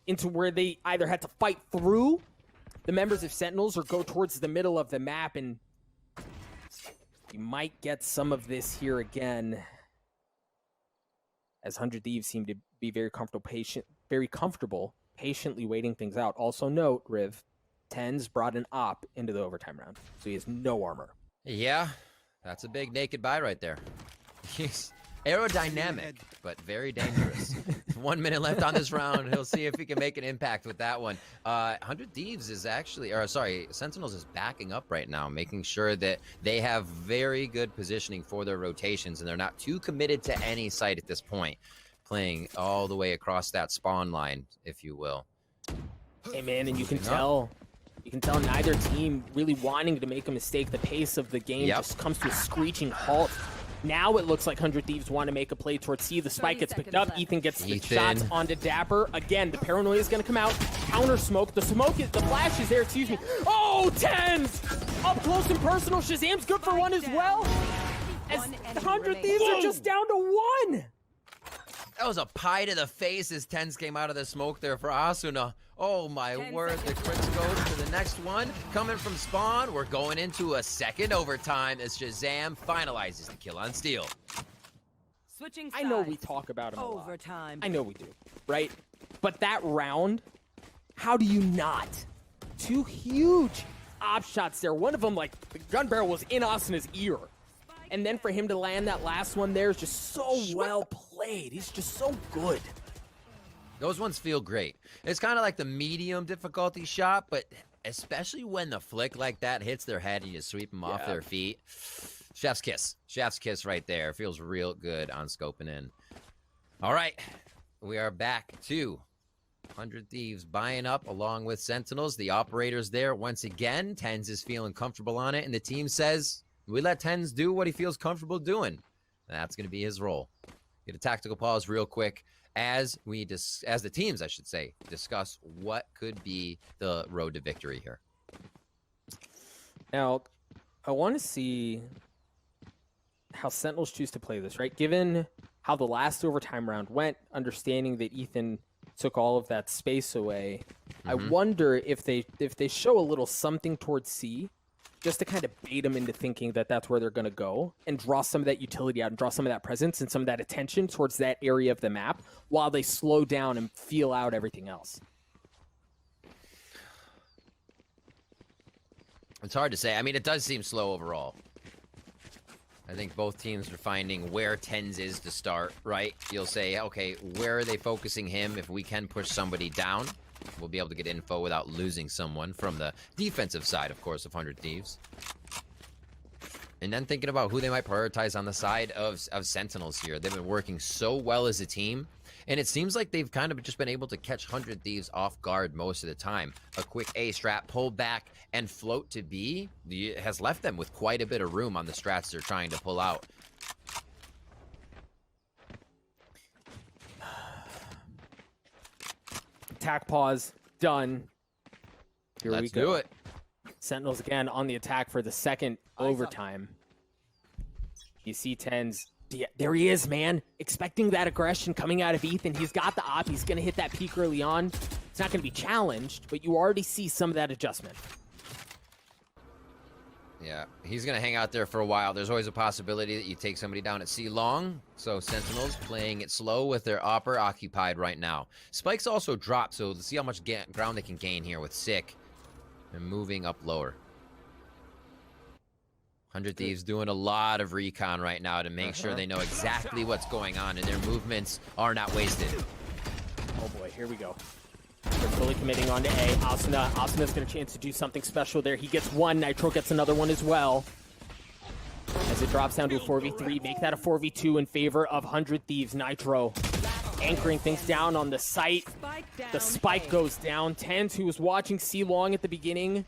into where they either had to fight through the members of Sentinels or go towards the middle of the map, and you might get some of this here again, as 100 Thieves seem to be very comfortable, patiently waiting things out. Also note, Riv, TENZ brought an op into the overtime round, so he has no armor. Yeah, that's a big naked buy right there. He's aerodynamic, but very dangerous. 1 minute left on this round. He'll see if he can make an impact with that one. 100 Thieves is actually, or sorry, Sentinels is backing up right now, making sure that they have very good positioning for their rotations, and they're not too committed to any site at this point. Playing all the way across that spawn line, if you will. Hey man, and you can tell neither team really wanting to make a mistake. The pace of the game just comes to a screeching halt. Now it looks like 100 Thieves want to make a play towards C. The spike gets picked up. Ethan gets the shots onto Dapr. Again, the paranoia is going to come out. Counter smoke. The flash is there, excuse me. Oh, TENZ! Up close and personal. Shahzam's good for one as well. As 100 Thieves are just down to 1. That was a pie to the face as TENZ came out of the smoke there for Asuna. Oh my word, the crits goes to the next one. Coming from spawn, we're going into a second overtime as Shahzam finalizes the kill on Steel. Switching I know sides. we talk about him a lot. Overtime. I know we do, right? But that round, how do you not? 2 huge op shots there. One of them, like, the gun barrel was in Asuna's ear. And then for him to land that last one there is just so well played. He's just so good. Those ones feel great. It's kind of like the medium difficulty shot, but especially when the flick like that hits their head and you sweep them off their feet. Chef's kiss. Chef's kiss right there. Feels real good on scoping in. All right. We are back to 100 Thieves buying up along with Sentinels. The operator's there once again. TENZ is feeling comfortable on it, and the team says, we let TENZ do what he feels comfortable doing. That's going to be his role. Get a tactical pause real quick as the teams, I should say, discuss what could be the road to victory here. Now, I want to see how Sentinels choose to play this, right? Given how the last overtime round went, understanding that Ethan took all of that space away, I wonder if they show a little something towards C, just to kind of bait them into thinking that that's where they're going to go and draw some of that utility out and draw some of that presence and some of that attention towards that area of the map while they slow down and feel out everything else. It's hard to say. I mean, it does seem slow overall. I think both teams are finding where TENZ is to start, right? You'll say, okay, where are they focusing him? If we can push somebody down, we'll be able to get info without losing someone from the defensive side, of course, of 100 Thieves. And then thinking about who they might prioritize on the side of Sentinels here. They've been working so well as a team, and it seems like they've kind of just been able to catch 100 Thieves off guard most of the time. A quick A-strap, pull back, and float to B has left them with quite a bit of room on the strats they're trying to pull out. Attack pause, done. Here Let's we go. do it. Sentinels again on the attack for the second overtime. You see TENZ. Yeah, there he is, man. Expecting that aggression coming out of Ethan. He's got the op. He's going to hit that peak early on. It's not going to be challenged, but you already see some of that adjustment. Yeah, he's going to hang out there for a while. There's always a possibility that you take somebody down at C long. So Sentinels playing it slow with their opper occupied right now. Spikes also dropped, so let's see how much ground they can gain here with Sick. And moving up lower. 100 Thieves doing a lot of recon right now to make sure they know exactly what's going on and their movements are not wasted. Oh boy, here we go. They're fully committing on to A. Asuna. Asuna's got a chance to do something special there. He gets one. Nitro gets another one as well. As it drops down to a 4v3, make that a 4v2 in favor of 100 Thieves. Nitro anchoring things down on the site. The spike goes down. TENZ, who was watching C long at the beginning,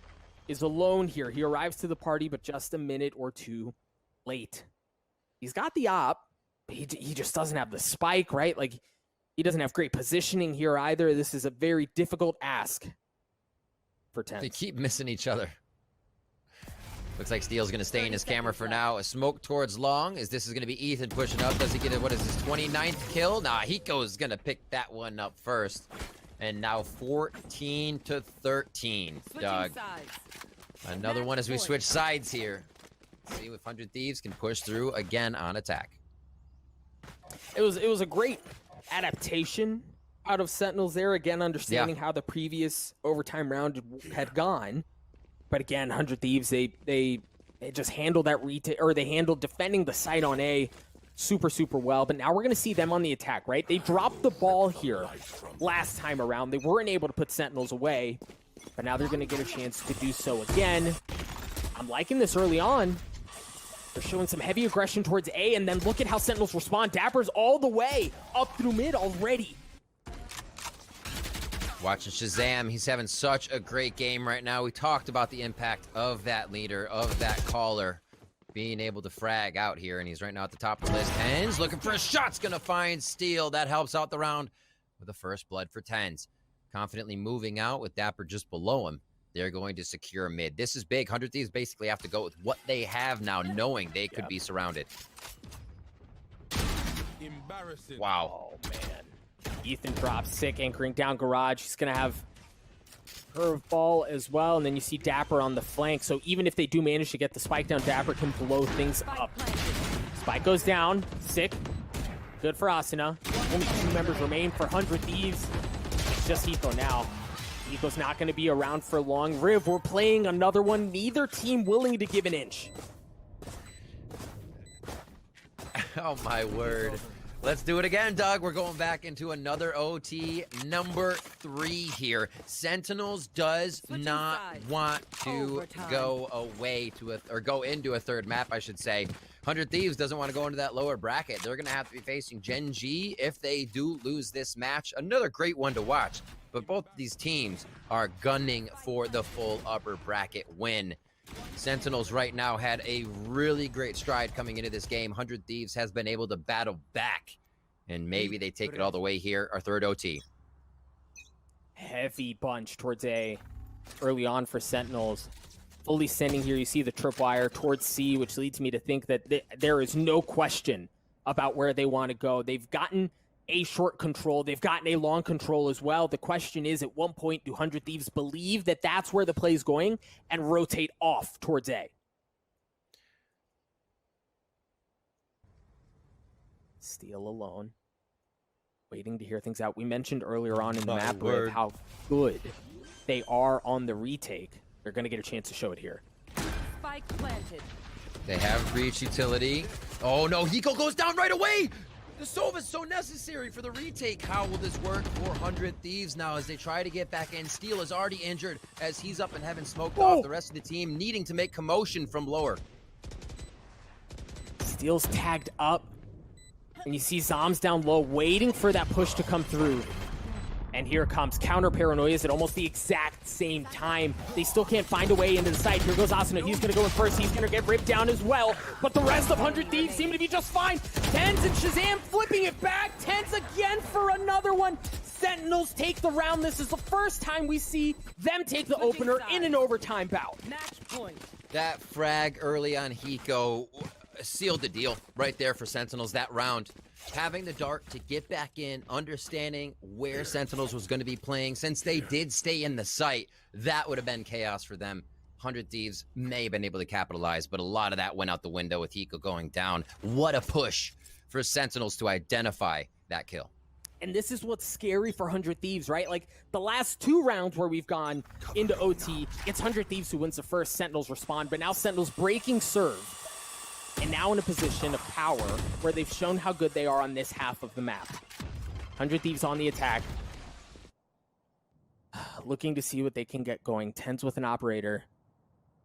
is alone here. He arrives to the party, but just a minute or two late. He's got the op, but he just doesn't have the spike, right? Like, he doesn't have great positioning here either. This is a very difficult ask for TENZ. They keep missing each other. Looks like Steel's going to stay in his camera for now. A smoke towards long, as this is going to be Ethan pushing up. Does he get it? What is his 29th kill? Nah, Hiko's going to pick that one up first. And now 14 to 13, Doug. Another one as we switch sides here. See if 100 Thieves can push through again on attack. It was a great adaptation out of Sentinels there. Again, understanding how the previous overtime round had gone. But again, 100 Thieves, they just handled that they handled defending the site on A super, super well. But now we're going to see them on the attack, right? They dropped the ball here last time around. They weren't able to put Sentinels away, but now they're going to get a chance to do so again. I'm liking this early on. They're showing some heavy aggression towards A, and then look at how Sentinels respond. Dapr's all the way up through mid already. Watching shahzam, he's having such a great game right now. We talked about the impact of that leader, of that caller, being able to frag out here, and he's right now at the top of the list. TENZ looking for a shot's gonna find Steel. That helps out the round with the first blood for TENZ. Confidently moving out with Dapr just below him. They're going to secure mid. This is big. 100 Thieves basically have to go with what they have now, knowing they could be surrounded. Embarrassing. Wow. Oh, man. Ethan drops Sick, anchoring down garage. He's going to have curveball as well, and then you see Dapr on the flank. So even if they do manage to get the spike down, Dapr can blow things up. Spike goes down. Sick. Good for Asuna. Only 2 members remain for 100 Thieves. It's just Hiko now. Hiko's not going to be around for long. Riv, we're playing another one. Neither team willing to give an inch. Oh, my word. Let's do it again, Doug. We're going back into another OT, number 3 here. Sentinels does Switching not sides. want to Overtime. go away to or go into a third map, I should say. 100 Thieves doesn't want to go into that lower bracket. They're going to have to be facing Gen G if they do lose this match. Another great one to watch, but both these teams are gunning for the full upper bracket win. Sentinels right now had a really great stride coming into this game. 100 Thieves has been able to battle back, and maybe they take it all the way here. Our third OT. Heavy bunch towards A early on for Sentinels. Fully sending here, you see the tripwire towards C, which leads me to think that there is no question about where they want to go. They've gotten A short control. They've gotten A long control as well. The question is, at one point, do 100 Thieves believe that that's where the play is going and rotate off towards A? Steal alone. Waiting to hear things out. We mentioned earlier on in the map with how good they are on the retake. They're going to get a chance to show it here. Spike planted. They have breach utility. Oh no, Hiko goes down right away! The Sova is so necessary for the retake. How will this work for 100 Thieves now as they try to get back in? Steel is already injured as he's up and having smoked off. The rest of the team needing to make commotion from lower. Steel's tagged up. And you see Zombs down low waiting for that push to come through. And here comes counter paranoias at almost the exact same time. They still can't find a way into the site. Here goes Asuna. He's going to go in first. He's going to get ripped down as well. But the rest of 100 Thieves seem to be just fine. TENZ and shahzam flipping it back. TENZ again for another one. Sentinels take the round. This is the first time we see them take the opener in an overtime bout. Match point. That frag early on Hiko sealed the deal right there for Sentinels that round. Having the dart to get back in, understanding where Sentinels was going to be playing, since they did stay in the site, that would have been chaos for them. 100 Thieves may have been able to capitalize, but a lot of that went out the window with Hiko going down. What a push for Sentinels to identify that kill. And this is what's scary for 100 Thieves, right? Like, the last 2 rounds where we've gone into OT, it's 100 Thieves who wins the first, Sentinels respond, but now Sentinels breaking serve. And now in a position of power where they've shown how good they are on this half of the map. 100 Thieves on the attack. Looking to see what they can get going. TENZ with an operator.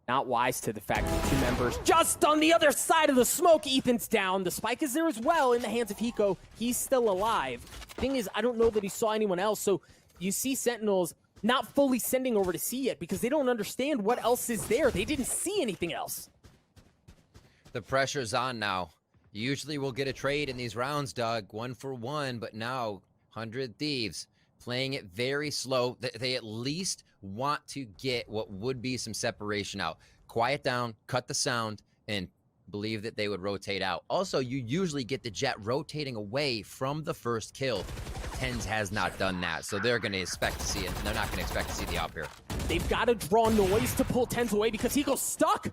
Not wise to the fact that 2 members just on the other side of the smoke. Ethan's down. The spike is there as well in the hands of Hiko. He's still alive. Thing is, I don't know that he saw anyone else. So you see Sentinels not fully sending over to C yet because they don't understand what else is there. They didn't see anything else. The pressure's on now. Usually we'll get a trade in these rounds, Doug, 1 for 1, but now 100 Thieves playing it very slow. They at least want to get what would be some separation out. Quiet down, cut the sound, and believe that they would rotate out. Also, you usually get the jet rotating away from the first kill. TENZ has not done that, so they're going to expect to see it. They're not going to expect to see the op here. They've got to draw noise to pull TENZ away because he goes stuck.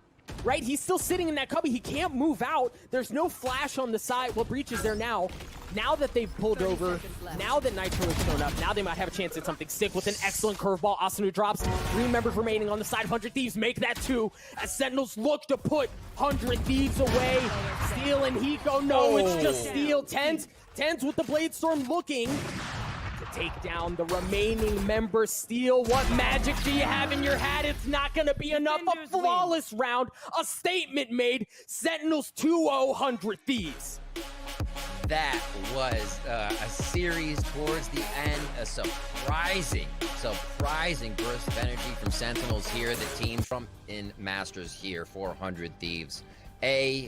Right? He's still sitting in that cubby. He can't move out. There's no flash on the side. Well, breach is there now. Now that they've pulled over, now that Nitro has shown up, now they might have a chance at something sick with an excellent curveball. Asuna drops. 3 members remaining on the side. 100 Thieves make that 2 as Sentinels look to put 100 Thieves away. Steel and Hiko. No, it's just Steel. TENZ with the Blade Storm looking to take down the remaining members. Steel, what magic do you have in your hat? It's not going to be enough. A flawless round. A statement made. Sentinels 2-0 100 Thieves. That was a series towards the end. A surprising burst of energy from Sentinels here. The team from in Masters here, 400 Thieves. A